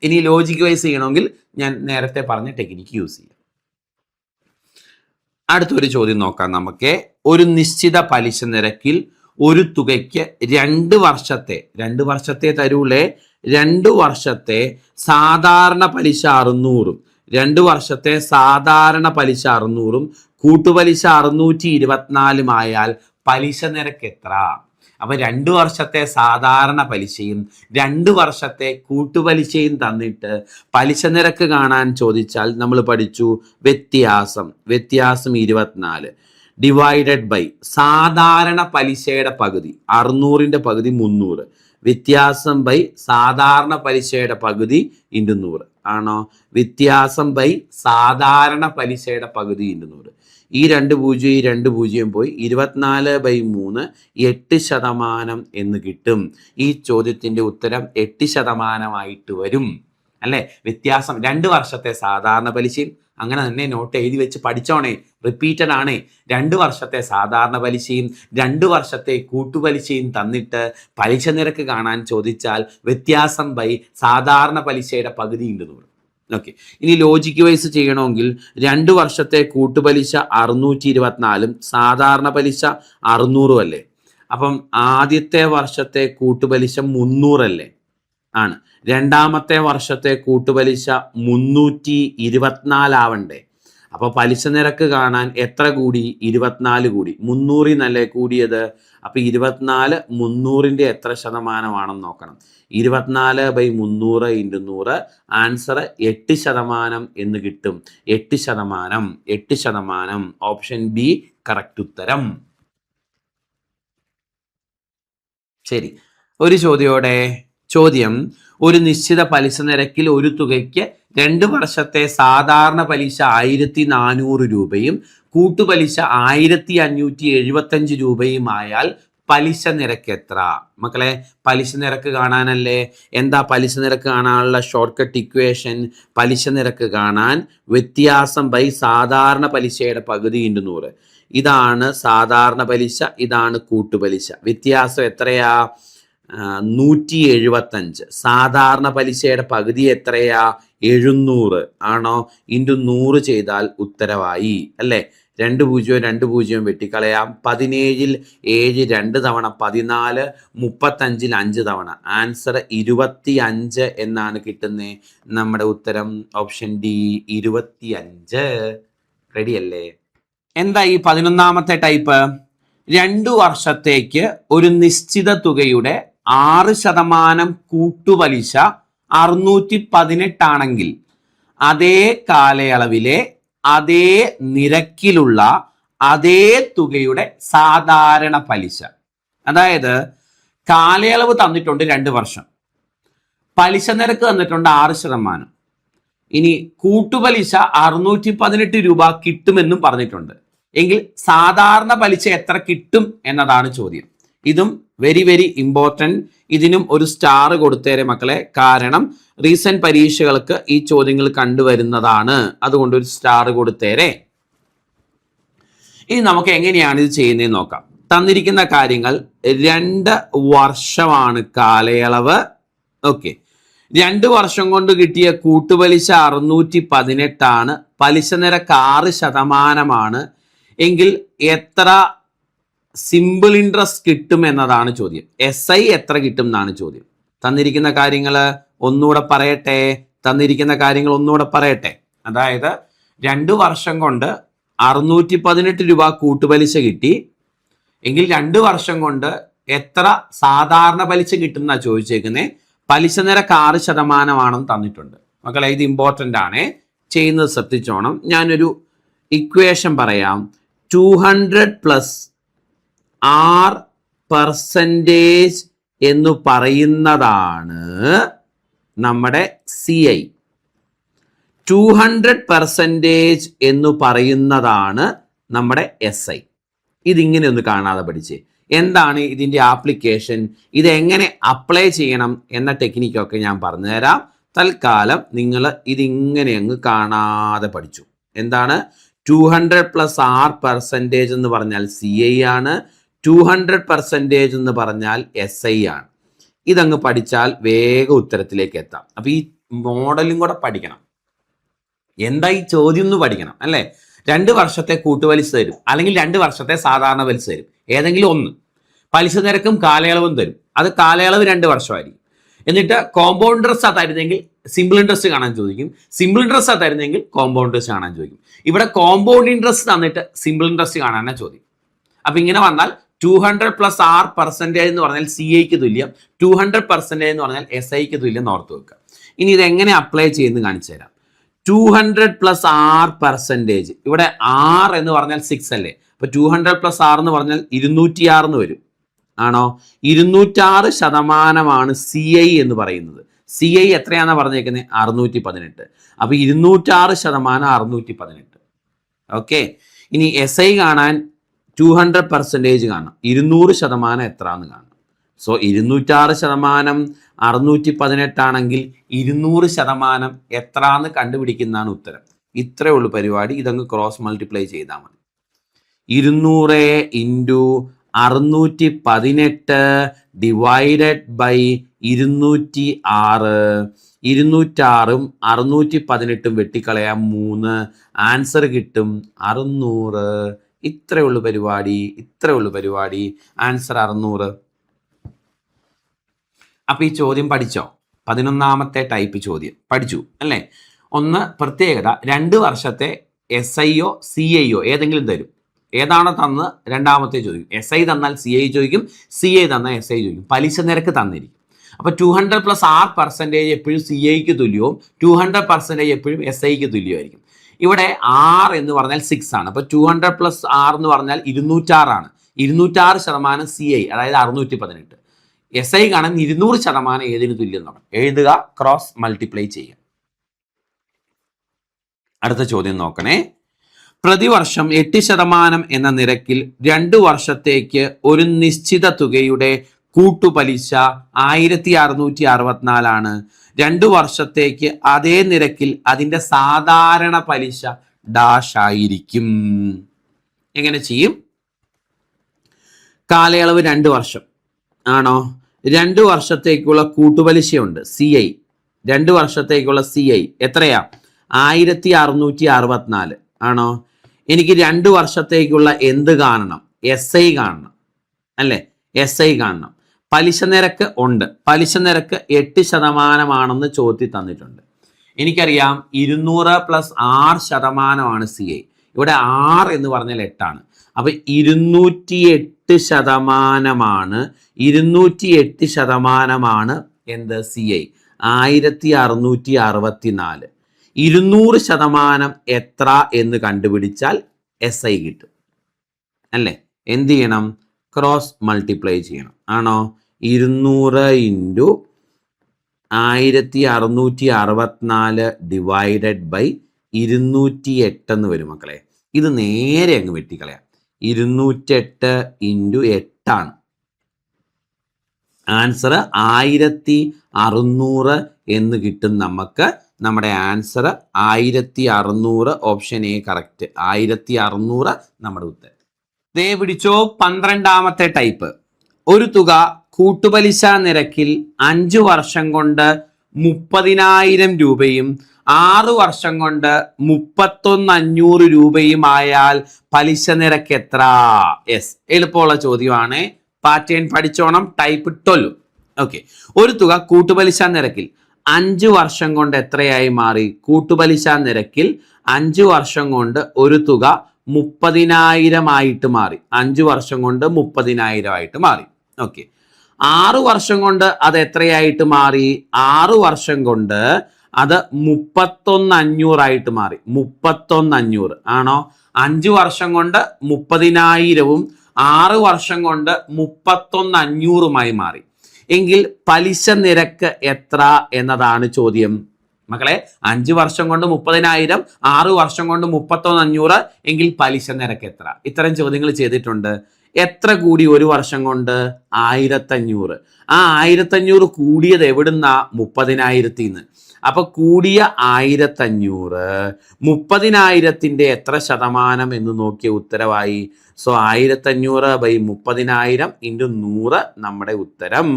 ഇനി ലോജിക് വൈസ് ചെയ്യണമെങ്കിൽ ഞാൻ നേരത്തെ പറഞ്ഞ ടെക്നിക്ക് യൂസ് ചെയ്യാം. അടുത്തൊരു ചോദ്യം നോക്കാം നമുക്ക്. ഒരു നിശ്ചിത പലിശ നിരക്കിൽ ഒരു തുകയ്ക്ക് 2 വർഷത്തെ തരൂളെ 2 വർഷത്തെ സാധാരണ പലിശ 600ഉം 2 വർഷത്തെ സാധാരണ പലിശ 600ഉം കൂട്ടുപലിശ 624 ആയാൽ പലിശ നിരക്ക് എത്ര? അപ്പൊ 2 വർഷത്തെ സാധാരണ പലിശയും 2 വർഷത്തെ കൂട്ടുപലിശയും തന്നിട്ട് പലിശ നിരക്ക് കാണാൻ ചോദിച്ചാൽ നമ്മൾ പഠിച്ചു വ്യത്യാസം 24 ഡിവൈഡഡ് ബൈ സാധാരണ പലിശയുടെ പകുതി 600ന്റെ പകുതി 300, വ്യത്യാസം ബൈ സാധാരണ പലിശയുടെ പകുതി ഇൻറ്റു 100 ആണോ? വ്യത്യാസം ബൈ സാധാരണ പലിശയുടെ പകുതി ഇൻറ്റു 100. ഈ 2 പൂജ്യം പോയി 24/3 8% എന്ന് കിട്ടും. ഈ ചോദ്യത്തിന്റെ ഉത്തരം 8% വരും അല്ലെ? വ്യത്യാസം 2 വർഷത്തെ സാധാരണ പലിശയും അങ്ങനെ തന്നെ നോട്ട് എഴുതി വെച്ച് പഠിച്ചോണേ, റിപ്പീറ്റഡ് ആണ്. 2 വർഷത്തെ സാധാരണ പലിശയും 2 വർഷത്തെ കൂട്ടുപലിശയും തന്നിട്ട് പലിശ നിരക്ക് കാണാൻ ചോദിച്ചാൽ വ്യത്യാസം ബൈ സാധാരണ പലിശയുടെ പകുതി ഇൻറ്റു 100. ഓക്കെ, ഇനി ലോജിക്ക് വൈസ് ചെയ്യണമെങ്കിൽ 2 വർഷത്തെ കൂട്ടുപലിശ 624 സാധാരണ പലിശ 600 അല്ലേ? അപ്പം ആദ്യത്തെ വർഷത്തെ കൂട്ടുപലിശ 300 അല്ലേ? ആണ്. രണ്ടാമത്തെ വർഷത്തെ കൂട്ടുപലിശ 324 ആവണ്ടേ? അപ്പോൾ പലിശ നിരക്ക് കാണാൻ എത്ര കൂടി? 24 കൂടി. 300 നല്ലേ കൂടിയത്. അപ്പൊ 24 300ന്റെ എത്ര ശതമാനമാണെന്ന് നോക്കണം. 24/300 ഇൻറ്റു 100 ആൻസർ 8% എന്ന് കിട്ടും. 8%. ഓപ്ഷൻ ബി കറക്റ്റ് ഉത്തരം. ശരി, ഒരു ചോദ്യം ഒരു നിശ്ചിത പലിശ നിരക്കിൽ ഒരു തുകയ്ക്ക് 2 വർഷത്തെ സാധാരണ പലിശ 1400 രൂപയും കൂട്ടുപലിശ 1575 രൂപയും ആയാൽ പലിശ നിരക്ക് എത്ര? മക്കളെ, പലിശ നിരക്ക് കാണാനല്ലേ? എന്താ പലിശ നിരക്ക് കാണാനുള്ള ഷോർട്ട് കട്ട് ഇക്വേഷൻ? പലിശ നിരക്ക് കാണാൻ വ്യത്യാസം ബൈ സാധാരണ പലിശയുടെ പകുതി ഇൻറ്റു 100. ഇതാണ് സാധാരണ പലിശ, ഇതാണ് കൂട്ടുപലിശ. വ്യത്യാസം എത്രയാ? 175. സാധാരണ പലിശയുടെ പകുതി എത്രയാ? 700 ആണോ? ഇൻറ്റു 100 ചെയ്താൽ ഉത്തരവായി അല്ലേ? 2 വെട്ടിക്കളയാം. 17ൽ 7 2 തവണ 14, 35ൽ 5 തവണ. ആൻസർ 25 എന്നാണ് കിട്ടുന്നത്. നമ്മുടെ ഉത്തരം ഓപ്ഷൻ ഡി 25. റെഡി അല്ലേ? എന്താ ഈ 11ാമത്തെ ടൈപ്പ്? 2 വർഷത്തേക്ക് ഒരു നിശ്ചിത തുകയുടെ 6% കൂട്ടുപലിശ 618 ആണെങ്കിൽ അതേ കാലയളവിലെ അതേ നിരക്കിലുള്ള അതേ തുകയുടെ സാധാരണ പലിശ. അതായത് കാലയളവ് തന്നിട്ടുണ്ട് 2 വർഷം, പലിശ നിരക്ക് തന്നിട്ടുണ്ട് 6%. ഇനി കൂട്ടുപലിശ 618 രൂപ കിട്ടുമെന്നും പറഞ്ഞിട്ടുണ്ട്. എങ്കിൽ സാധാരണ പലിശ എത്ര കിട്ടും എന്നതാണ് ചോദ്യം. ഇതും വെരി വെരി ഇമ്പോർട്ടൻറ്റ്. ഇതിനും ഒരു സ്റ്റാർ കൊടുത്തേരെ മക്കളെ, കാരണം റീസെന്റ് പരീക്ഷകൾക്ക് ഈ ചോദ്യങ്ങൾ കണ്ടുവരുന്നതാണ്. അതുകൊണ്ട് ഒരു സ്റ്റാർ കൊടുത്തേരെ. ഇനി നമുക്ക് എങ്ങനെയാണ് ഇത് ചെയ്യുന്നതെന്ന് നോക്കാം. തന്നിരിക്കുന്ന കാര്യങ്ങൾ 2 വർഷമാണ് കാലയളവ്. ഓക്കെ, 2 വർഷം കൊണ്ട് കിട്ടിയ കൂട്ടുപലിശ 618 പലിശ നിരക്ക് 6% എങ്കിൽ എത്ര സിമ്പിൾ ഇൻട്രസ്റ്റ് കിട്ടും എന്നതാണ് ചോദ്യം. SI എത്ര കിട്ടും എന്നാണ് ചോദ്യം. തന്നിരിക്കുന്ന കാര്യങ്ങൾ ഒന്നുകൂടെ പറയട്ടെ. അതായത് 2 വർഷം കൊണ്ട് 618 രൂപ കൂട്ടുപലിശ കിട്ടി എങ്കിൽ 2 വർഷം കൊണ്ട് എത്ര സാധാരണ പലിശ കിട്ടും എന്നാ ചോദിച്ചേക്കുന്നത്. പലിശ നിരക്ക് 6% തന്നിട്ടുണ്ട് മക്കളെ. ഇത് ഇമ്പോർട്ടൻ്റ് ആണ്, ചെയ്യുന്നത് ശ്രദ്ധിച്ചോണം. ഞാനൊരു ഇക്വേഷൻ പറയാം. 200 പ്ലസ് R% എന്ന് പറയുന്നതാണ് നമ്മുടെ CI. 200% എന്ന് പറയുന്നതാണ് നമ്മുടെ SI. ഇതിങ്ങനെ ഒന്ന് കാണാതെ പഠിച്ചേ. എന്താണ് ഇതിൻ്റെ ആപ്ലിക്കേഷൻ, ഇത് എങ്ങനെ അപ്ലൈ ചെയ്യണം എന്ന ടെക്നിക്കൊക്കെ ഞാൻ പറഞ്ഞുതരാം. തൽക്കാലം നിങ്ങൾ ഇതിങ്ങനെ അങ്ങ് കാണാതെ പഠിച്ചു. എന്താണ് 200 പ്ലസ് R% എന്ന് പറഞ്ഞാൽ CI ആണ്, 200% എന്ന് പറഞ്ഞാൽ SI ആണ്. ഇതങ്ങ് പഠിച്ചാൽ വേഗം ഉത്തരത്തിലേക്ക് എത്താം. അപ്പം ഈ മോഡലും കൂടെ പഠിക്കണം. എന്താ ഈ ചോദ്യം എന്ന് പഠിക്കണം അല്ലേ. 2 വർഷത്തെ കൂട്ടുപലിശ തരും, അല്ലെങ്കിൽ 2 വർഷത്തെ സാധാരണ പലിശ തരും, ഏതെങ്കിലും ഒന്ന്. പലിശ നിരക്കും കാലയളവും തരും. അത് കാലയളവ് 2 വർഷമായിരിക്കും. എന്നിട്ട് കോമ്പൗണ്ട് ഇൻട്രസ്റ്റ് തരുന്നെങ്കിൽ സിമ്പിൾ ഇൻട്രസ്റ്റ് കാണാൻ ചോദിക്കും, സിമ്പിൾ ഇൻട്രസ്റ്റ് തരുന്നെങ്കിൽ കോമ്പൗണ്ട് ഇൻട്രസ്റ്റ് കാണാൻ ചോദിക്കും. ഇവിടെ കോമ്പൗണ്ട് ഇൻട്രസ്റ്റ് തന്നിട്ട് സിമ്പിൾ ഇൻട്രസ്റ്റ് കാണാനാണ് ചോദ്യം. അപ്പം ഇങ്ങനെ വന്നാൽ 200 പ്ലസ് R% എന്ന് പറഞ്ഞാൽ CIക്ക് തുല്യം, 200% എന്ന് പറഞ്ഞാൽ SIക്ക് തുല്യം എന്ന് ഓർത്ത് വെക്കുക. ഇനി ഇത് എങ്ങനെ അപ്ലൈ ചെയ്യുന്നത് കാണിച്ചു തരാം. 200 പ്ലസ് R%, ഇവിടെ R എന്ന് പറഞ്ഞാൽ 6 അല്ലേ. അപ്പൊ 200 പ്ലസ് R എന്ന് പറഞ്ഞാൽ 206 എന്ന് വരും. ആണോ? 206% CI എന്ന് പറയുന്നത്. CI എത്രയാണെന്ന് പറഞ്ഞേക്കുന്നത്? 618. അപ്പൊ 206% 618. ഓക്കെ. ഇനി SI കാണാൻ 200% കാണണം, 200% എത്രയാണെന്ന് കാണണം. സോ 206% 618 ആണെങ്കിൽ 200% എത്രയാണെന്ന് കണ്ടുപിടിക്കുന്നതാണ് ഉത്തരം. ഇത്രയേ ഉള്ളൂ പരിപാടി. ഇതങ്ങ് ക്രോസ് മൾട്ടിപ്ലൈ ചെയ്താൽ മതി. 200 ഇൻറ്റു 618 ഡിവൈഡഡ് ബൈ 206. 206ഉം 618ഉം വെട്ടിക്കളയാം 3. ആൻസർ കിട്ടും 600. ഇത്രയേ ഉള്ളൂ പരിപാടി. ആൻസർ 600. അപ്പൊ ഈ ചോദ്യം പഠിച്ചോ? 11ാമത്തെ ടൈപ്പ് ചോദ്യം പഠിച്ചു അല്ലേ. ഒന്ന് പ്രത്യേകത, 2 വർഷത്തെ SIയോ CIയോ ഏതെങ്കിലും തരും. ഏതാണ് തന്ന് രണ്ടാമത്തെ ചോദിക്കും. SI തന്നാൽ CI ചോദിക്കും, CI തന്നാൽ SI ചോദിക്കും. പലിശ നിരക്ക് തന്നിരിക്കും. അപ്പൊ 200 പ്ലസ് R% എപ്പോഴും CIക്ക് തുല്യവും 200% എപ്പോഴും SIക്ക് തുല്യമായിരിക്കും. ഇവിടെ R എന്ന് പറഞ്ഞാൽ 6 ആണ്. അപ്പൊ 200 പ്ലസ് R എന്ന് പറഞ്ഞാൽ 206 ആണ്. 206% CI, അതായത് 618. SI കാണാൻ 200% ഏതിന് തുല്യം എന്നാണ് എഴുതുക, ക്രോസ് മൾട്ടിപ്ലൈ ചെയ്യുക. അടുത്ത ചോദ്യം നോക്കണേ. പ്രതിവർഷം 8% എന്ന നിരക്കിൽ 2 വർഷത്തേക്ക് ഒരു നിശ്ചിത തുകയുടെ കൂട്ടുപലിശ 1664 ആണ്. 2 വർഷത്തേക്ക് അതേ നിരക്കിൽ അതിന്റെ സാധാരണ പലിശ ഡാഷ് ആയിരിക്കും. എങ്ങനെ ചെയ്യും? കാലയളവ് 2 വർഷം ആണോ? 2 വർഷത്തേക്കുള്ള കൂട്ടുപലിശയുണ്ട് CI. 2 വർഷത്തേക്കുള്ള CI എത്രയാ? 1664 ആണോ? എനിക്ക് 2 വർഷത്തേക്കുള്ള എന്ത് കാണണം? SI കാണണം അല്ലേ. SI കാണണം. പലിശ നിരക്ക് ഉണ്ട്. പലിശ നിരക്ക് 8% ചോദ്യത്തിൽ തന്നിട്ടുണ്ട്. എനിക്കറിയാം 200 പ്ലസ് R% CI. ഇവിടെ R എന്ന് പറഞ്ഞാൽ 8 ആണ്. അപ്പൊ 208% 208% എന്ത്? CI 1664. 200% എത്ര എന്ന് കണ്ടുപിടിച്ചാൽ SI കിട്ടും അല്ലേ. എന്ത് ചെയ്യണം? ക്രോസ് മൾട്ടിപ്ലൈ ചെയ്യണം. ആണോ? 200 ഇൻറ്റു 1664 ഡിവൈഡഡ് ബൈ 208 എന്ന് വരും മക്കളെ. ഇത് നേരെ അങ്ങ് വെട്ടിക്കളയാം. 208 ഇൻറ്റു 8 ആണ്. ആൻസർ 1600 എന്ന് കിട്ടും നമുക്ക്. നമ്മുടെ ആൻസർ 1600. Option A correct. 1600 നമ്മുടെ ഉത്തരം. ദേ പിടിച്ചോ 12ാമത്തെ ടൈപ്പ്. ഒരു തുക കൂട്ടുപലിശ നിരക്കിൽ 5 വർഷം കൊണ്ട് 30,000 രൂപയും 6 വർഷം കൊണ്ട് 31,500 രൂപയും ആയാൽ പലിശ നിരക്ക് എത്ര? യെസ്, എളുപ്പമുള്ള ചോദ്യമാണ്. പാറ്റേൺ പഠിച്ചോണം. ടൈപ്പ് 12. ഓക്കെ, ഒരു തുക കൂട്ടുപലിശ നിരക്കിൽ 5 വർഷം കൊണ്ട് എത്രയായി മാറി? കൂട്ടുപലിശ നിരക്കിൽ 5 വർഷം കൊണ്ട് ഒരു തുക 30,000 ആയിട്ട് മാറി. 5 വർഷം കൊണ്ട് 30,000 ആയിട്ട് മാറി. ഓക്കെ, 6 വർഷം കൊണ്ട് അത് എത്രയായിട്ട് മാറി? 6 വർഷം കൊണ്ട് അത് 31,500 ആയിട്ട് മാറി. 31,500 ആണോ? 5 വർഷം കൊണ്ട് 30,000-ഉം 6 വർഷം കൊണ്ട് 31,500-മായി മാറി. എങ്കിൽ പലിശ നിരക്ക് എത്ര എന്നതാണ് ചോദ്യം. മക്കളെ, 5 വർഷം കൊണ്ട് 30,000, 6 വർഷം കൊണ്ട് 31,500, എങ്കിൽ പലിശ നിരക്ക് എത്ര? ഇത്തരം ചോദ്യങ്ങൾ ചെയ്തിട്ടുണ്ട്. എത്ര കൂടി ഒരു വർഷം കൊണ്ട്? 1,500. ആ 1,500 കൂടിയത് എവിടുന്നാ? 30,000-ന്ന്. അപ്പൊ കൂടിയ 1,500 30,000-ന്റെ എത്ര ശതമാനം എന്ന് നോക്കിയ ഉത്തരവായി. സോ 1,500/30,000 × 100 നമ്മുടെ ഉത്തരം.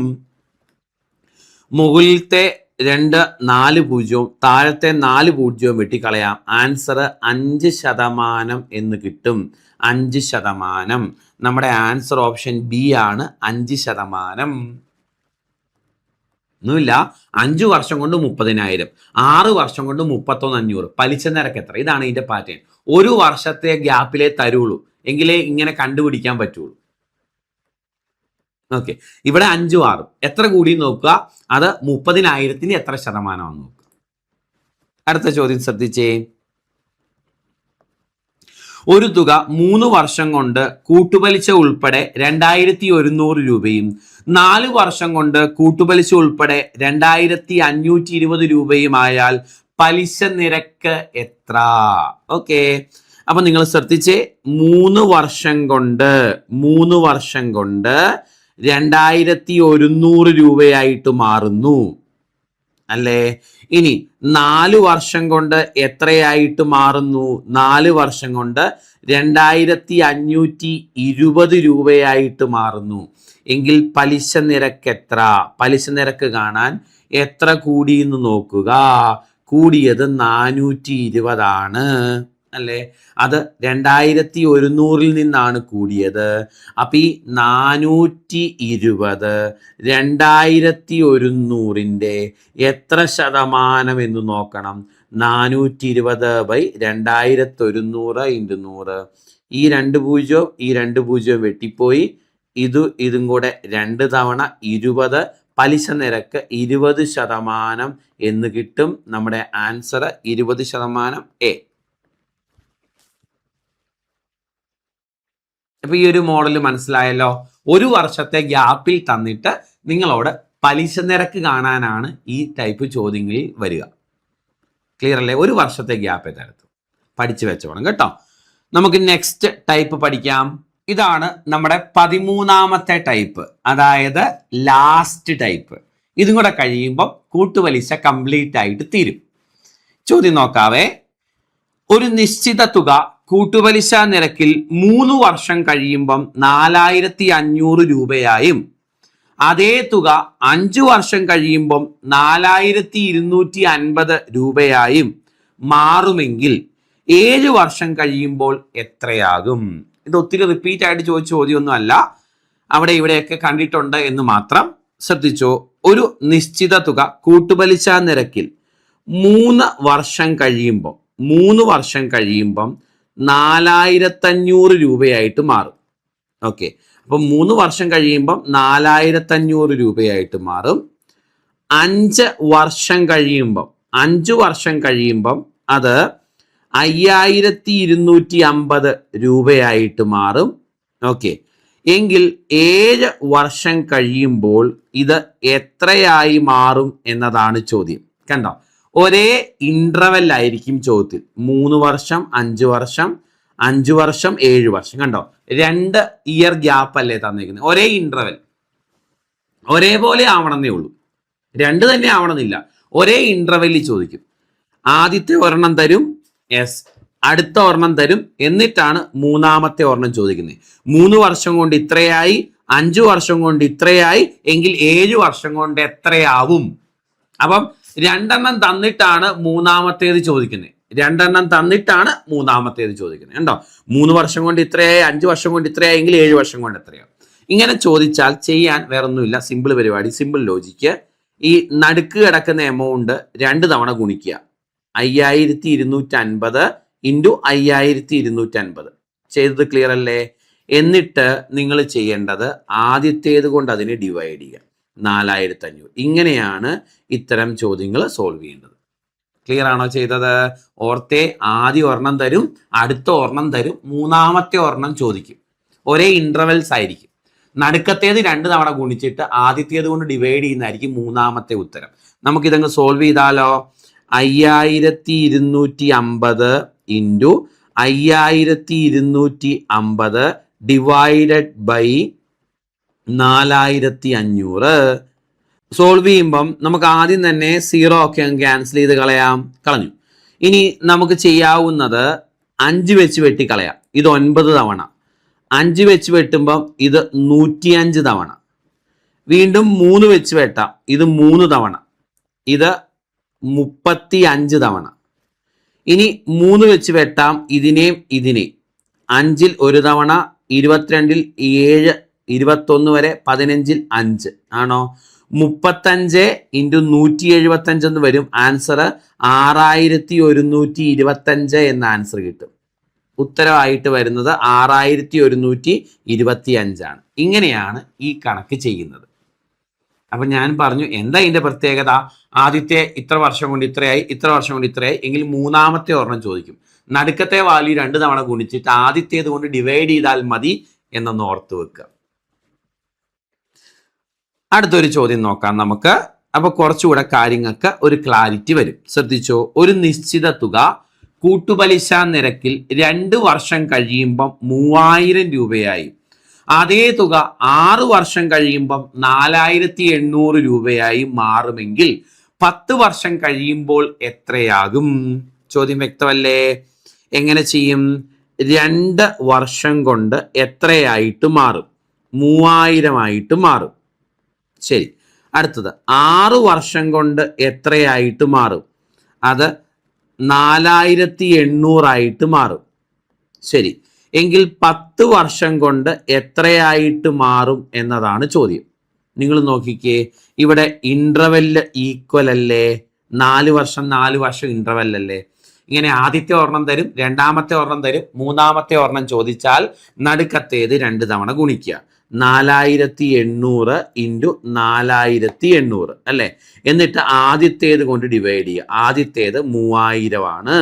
മുകളിലത്തെ 2 4 പൂജ്യവും താഴത്തെ 4 പൂജ്യവും വെട്ടിക്കളയാം. ആൻസർ 5% എന്ന് കിട്ടും. 5%. നമ്മുടെ ആൻസർ ഓപ്ഷൻ ബി ആണ്, 5%. ഒന്നുമില്ല. 5 വർഷം കൊണ്ട് 30,000, 6 വർഷം കൊണ്ട് 31,500. പലിശ നിരക്ക് എത്ര? ഇതാണ് ഇതിന്റെ പാറ്റേൺ. ഒരു വർഷത്തെ ഗ്യാപ്പിലേ തരുള്ളൂ, എങ്കിലേ ഇങ്ങനെ കണ്ടുപിടിക്കാൻ പറ്റുള്ളൂ. ഓക്കെ, ഇവിടെ 5ഉം 6ഉം എത്ര കൂടി നോക്കുക. അത് 30,000-ന് എത്ര ശതമാനമാണെന്ന് നോക്കുക. അടുത്ത ചോദ്യം ശ്രദ്ധിച്ചേ. ഒരു തുക 3 വർഷം കൊണ്ട് കൂട്ടുപലിശ ഉൾപ്പെടെ 2,100 രൂപയും 4 വർഷം കൊണ്ട് കൂട്ടുപലിശ ഉൾപ്പെടെ 2,520 രൂപയും ആയാൽ പലിശ നിരക്ക് എത്ര? ഓക്കെ, അപ്പൊ നിങ്ങൾ ശ്രദ്ധിച്ചേ. 3 വർഷം കൊണ്ട് 2,100 രൂപയായിട്ട് മാറുന്നു അല്ലേ? ഇനി 4 വർഷം കൊണ്ട് എത്രയായിട്ട് മാറുന്നു? 4 വർഷം കൊണ്ട് 2,520 രൂപയായിട്ട് മാറുന്നു. എങ്കിൽ പലിശ നിരക്ക് എത്ര? പലിശ നിരക്ക് കാണാൻ എത്ര കൂടി എന്ന് നോക്കുക. കൂടിയത് 420 ആണ് അല്ലേ? അത് 2,100-ൽ നിന്നാണ് കൂടിയത്. അപ്പൊ ഈ 420 2,100-ന്റെ എത്ര ശതമാനം എന്ന് നോക്കണം. 420/2,100 × 100. ഈ 2 പൂജ്യവും ഈ 2 പൂജ്യവും വെട്ടിപ്പോയി. ഇതും കൂടെ 2 തവണ 20. പലിശ നിരക്ക് 20% എന്ന് കിട്ടും. നമ്മുടെ ആൻസർ 20%. എ. അപ്പൊ ഈ ഒരു മോഡൽ മനസ്സിലായല്ലോ. ഒരു വർഷത്തെ ഗ്യാപ്പിൽ തന്നിട്ട് നിങ്ങളോട് പലിശ നിരക്ക് കാണാനാണ് ഈ ടൈപ്പ് ചോദ്യങ്ങളിൽ വരിക. ക്ലിയർ അല്ലേ? ഒരു വർഷത്തെ ഗ്യാപ്പ് എടുത്ത് പഠിച്ചു വെച്ചോണം കേട്ടോ. നമുക്ക് നെക്സ്റ്റ് ടൈപ്പ് പഠിക്കാം. ഇതാണ് നമ്മുടെ 13ാമത്തെ ടൈപ്പ്, അതായത് ലാസ്റ്റ് ടൈപ്പ്. ഇതും കൂടെ കഴിയുമ്പോൾ കൂട്ടുപലിശ കംപ്ലീറ്റ് ആയിട്ട് തീരും. ചോദ്യം നോക്കാവേ. ഒരു നിശ്ചിത തുക കൂട്ടുപലിശ നിരക്കിൽ 3 വർഷം കഴിയുമ്പം 4,500 രൂപയായും അതേ തുക 5 വർഷം കഴിയുമ്പം 4,250 രൂപയായും മാറുമെങ്കിൽ 7 വർഷം കഴിയുമ്പോൾ എത്രയാകും? ഇത് ഒത്തിരി റിപ്പീറ്റ് ആയിട്ട് ചോദിച്ച ചോദ്യമൊന്നും അല്ല, അവിടെ ഇവിടെയൊക്കെ കണ്ടിട്ടുണ്ട് എന്ന് മാത്രം ശ്രദ്ധിച്ചോ. ഒരു നിശ്ചിത തുക കൂട്ടുപലിശ നിരക്കിൽ 3 വർഷം കഴിയുമ്പം 4,500 രൂപയായിട്ട് മാറും. ഓക്കെ, അപ്പൊ 3 വർഷം കഴിയുമ്പം 4,500 രൂപയായിട്ട് മാറും. 5 വർഷം കഴിയുമ്പം അത് 5,250 രൂപയായിട്ട് മാറും. ഓക്കെ, എങ്കിൽ 7 വർഷം കഴിയുമ്പോൾ ഇത് എത്രയായി മാറും എന്നതാണ് ചോദ്യം. കണ്ടോ, ഒരേ ഇന്റർവെൽ ആയിരിക്കും ചോദ്യത്തിൽ. 3 വർഷം 5 വർഷം 5 വർഷം 7 വർഷം. കണ്ടോ, 2 ഇയർ ഗ്യാപ്പ് അല്ലേ തന്നിരിക്കുന്നത്. ഒരേ ഇന്റർവെൽ, ഒരേപോലെ ആവണമെന്നേ ഉള്ളൂ. 2 തന്നെ ആവണമെന്നില്ല, ഒരേ ഇന്റർവെല്ലിൽ ചോദിക്കും. ആദ്യത്തെ ഒരെണ്ണം തരും, യെസ്, അടുത്ത ഒരെണ്ണം തരും, എന്നിട്ടാണ് 3ാമത്തെ ഒരെണ്ണം ചോദിക്കുന്നത്. 3 വർഷം കൊണ്ട് ഇത്രയായി, 5 വർഷം കൊണ്ട് ഇത്രയായി, എങ്കിൽ 7 വർഷം കൊണ്ട് എത്രയാവും? അപ്പം രണ്ടെണ്ണം തന്നിട്ടാണ് മൂന്നാമത്തേത് ചോദിക്കുന്നത്. കണ്ടോ? 3 വർഷം കൊണ്ട് ഇത്രയായി, 5 വർഷം കൊണ്ട് ഇത്രയായെങ്കിൽ 7 വർഷം കൊണ്ട് എത്രയാവും? ഇങ്ങനെ ചോദിച്ചാൽ ചെയ്യാൻ വേറൊന്നുമില്ല, സിമ്പിൾ പരിപാടി, സിമ്പിൾ ലോജിക്ക്. ഈ നടുക്ക് കിടക്കുന്ന എമൗണ്ട് 2 തവണ ഗുണിക്കുക. 5250 ഇൻറ്റു 5250. ചെയ്തത് ക്ലിയർ അല്ലേ? എന്നിട്ട് നിങ്ങൾ ചെയ്യേണ്ടത് ആദ്യത്തേത് കൊണ്ട് അതിനെ ഡിവൈഡ് ചെയ്യുക, 4500. ഇങ്ങനെയാണ് ഇത്തരം ചോദ്യങ്ങൾ സോൾവ് ചെയ്യേണ്ടത്. ക്ലിയർ ആണോ ചെയ്തത്? ഓർത്തെ, ആദ്യം ഒരെണ്ണം തരും, അടുത്ത ഒരെണ്ണം തരും, മൂന്നാമത്തെ ഒരെണ്ണം ചോദിക്കും. ഒരേ ഇന്റർവെൽസ് ആയിരിക്കും. നടുക്കത്തേത് 2 തവണ ഗുണിച്ചിട്ട് ആദ്യത്തേത് കൊണ്ട് ഡിവൈഡ് ചെയ്യുന്നതായിരിക്കും മൂന്നാമത്തെ ഉത്തരം. നമുക്കിതങ്ങ് സോൾവ് ചെയ്താലോ? 5250 ഇൻറ്റു 5250 ഡിവൈഡഡ് ബൈ 4500. സോൾവ് ചെയ്യുമ്പം നമുക്ക് ആദ്യം തന്നെ 0 ഒക്കെ ക്യാൻസൽ ചെയ്ത് കളഞ്ഞു. ഇനി നമുക്ക് ചെയ്യാവുന്നത് 5 വെച്ച് വെട്ടിക്കളയാം. ഇത് 9 തവണ. 5 വെച്ച് വെട്ടുമ്പം ഇത് 105 തവണ. വീണ്ടും 3 വെച്ച് വെട്ടാം. ഇത് 3 തവണ. ഇത് 35 തവണ. ഇനി 3 വെച്ച് വെട്ടാം ഇതിനെയും 5-ൽ 1 തവണ, 22-ൽ 7, 21 വരെ, 15-ൽ 5 ആണോ? 35 ഇൻറ്റു 175 എന്ന് വരും. ആൻസർ 6125 എന്ന ആൻസർ കിട്ടും. ഉത്തരവായിട്ട് വരുന്നത് 6125 ആണ്. ഇങ്ങനെയാണ് ഈ കണക്ക് ചെയ്യുന്നത്. അപ്പൊ ഞാൻ പറഞ്ഞു, എന്താ ഇതിന്റെ പ്രത്യേകത? ആദ്യത്തെ ഇത്ര വർഷം കൊണ്ട് ഇത്രയായി, ഇത്ര വർഷം കൊണ്ട് ഇത്രയായി എങ്കിൽ മൂന്നാമത്തെ ഒരെണ്ണം ചോദിക്കും. നടുക്കത്തെ വാല്യൂ 2 തവണ ഗുണിച്ചിട്ട് ആദ്യത്തേത് കൊണ്ട് ഡിവൈഡ് ചെയ്താൽ മതി എന്നൊന്ന് ഓർത്ത് വെക്കുക. അടുത്തൊരു ചോദ്യം നോക്കാം നമുക്ക്. അപ്പൊ കുറച്ചുകൂടെ കാര്യങ്ങൾക്ക് ഒരു ക്ലാരിറ്റി വരും. ശ്രദ്ധിച്ചോ, ഒരു നിശ്ചിത തുക കൂട്ടുപലിശ നിരക്കിൽ 2 വർഷം കഴിയുമ്പം 3000 രൂപയായി. അതേ തുക 6 വർഷം കഴിയുമ്പം 4800 രൂപയായി മാറുമെങ്കിൽ 10 വർഷം കഴിയുമ്പോൾ എത്രയാകും? ചോദ്യം വ്യക്തമല്ലേ? എങ്ങനെ ചെയ്യും? 2 വർഷം കൊണ്ട് എത്രയായിട്ട് മാറും? 3000 ആയിട്ട് മാറും. ശരി. അടുത്തത് 6 വർഷം കൊണ്ട് എത്രയായിട്ട് മാറും? അത് 4800 ആയിട്ട് മാറും. ശരി. എങ്കിൽ 10 വർഷം കൊണ്ട് എത്രയായിട്ട് മാറും എന്നതാണ് ചോദ്യം. നിങ്ങൾ നോക്കിക്കേ, ഇവിടെ ഇന്റർവെല് ഈക്വൽ അല്ലേ? 4 വർഷം 4 വർഷം ഇന്റർവെൽ അല്ലേ? ഇങ്ങനെ ആദ്യത്തെ ഒരെണ്ണം തരും, രണ്ടാമത്തെ ഒരെണ്ണം തരും, മൂന്നാമത്തെ ഒരെണ്ണം ചോദിച്ചാൽ നടുക്കത്തേത് 2 തവണ ഗുണിക്കുക. 4800 ഇൻറ്റു 4800 അല്ലേ? എന്നിട്ട് ആദ്യത്തേത് കൊണ്ട് ഡിവൈഡ് ചെയ്യുക. ആദ്യത്തേത് 3000 ആണ്.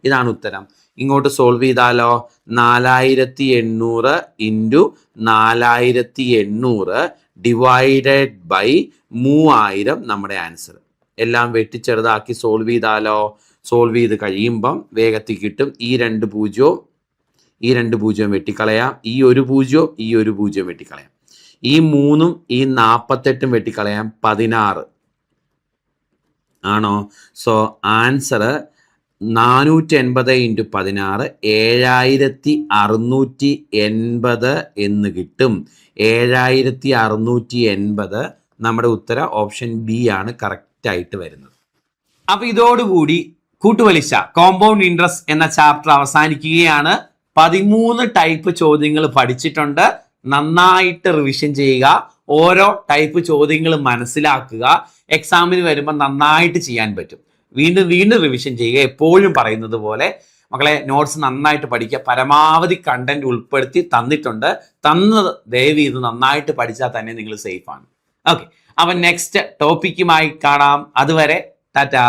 ഇതാണ് ഉത്തരം. ഇങ്ങോട്ട് സോൾവ് ചെയ്താലോ? 4800 ഇൻറ്റു 4800 ഡിവൈഡഡ് ബൈ 3000 നമ്മുടെ ആൻസർ. എല്ലാം വെട്ടിച്ചെറുതാക്കി സോൾവ് ചെയ്താലോ? സോൾവ് ചെയ്ത് കഴിയുമ്പം വേഗത്തിൽ കിട്ടും. ഈ 2 പൂജ്യവും ഈ 2 പൂജ്യവും വെട്ടിക്കളയാം. ഈ 1 പൂജ്യവും ഈ 1 പൂജ്യവും വെട്ടിക്കളയാം. ഈ 3ഉം ഈ 48ഉം വെട്ടിക്കളയാം. 16 ആണോ? സോ ആൻസർ 480 ഇൻറ്റു 16 7680 എന്ന് കിട്ടും. 7680 നമ്മുടെ ഉത്തരം ഓപ്ഷൻ ബി ആണ് കറക്റ്റ് ആയിട്ട് വരുന്നത്. അപ്പൊ ഇതോടുകൂടി കൂട്ടുപലിശ കോമ്പൗണ്ട് ഇൻട്രസ്റ്റ് എന്ന ചാപ്റ്റർ അവസാനിക്കുകയാണ്. 13 ടൈപ്പ് ചോദ്യങ്ങൾ പഠിച്ചിട്ടുണ്ട്. നന്നായിട്ട് റിവിഷൻ ചെയ്യുക. ഓരോ ടൈപ്പ് ചോദ്യങ്ങൾ മനസ്സിലാക്കുക. എക്സാമിന് വരുമ്പോൾ നന്നായിട്ട് ചെയ്യാൻ പറ്റും. വീണ്ടും വീണ്ടും റിവിഷൻ ചെയ്യുക. എപ്പോഴും പറയുന്നത് പോലെ മക്കളെ, നോട്ട്സ് നന്നായിട്ട് പഠിക്കുക. പരമാവധി കണ്ടന്റ് ഉൾപ്പെടുത്തി തന്നിട്ടുണ്ട്. ദയവ് ചെയ്ത് നന്നായിട്ട് പഠിച്ചാൽ തന്നെ നിങ്ങൾ സേഫ് ആണ്. ഓക്കെ, അപ്പൊ നെക്സ്റ്റ് ടോപ്പിക്കുമായി കാണാം. അതുവരെ ടാറ്റാ.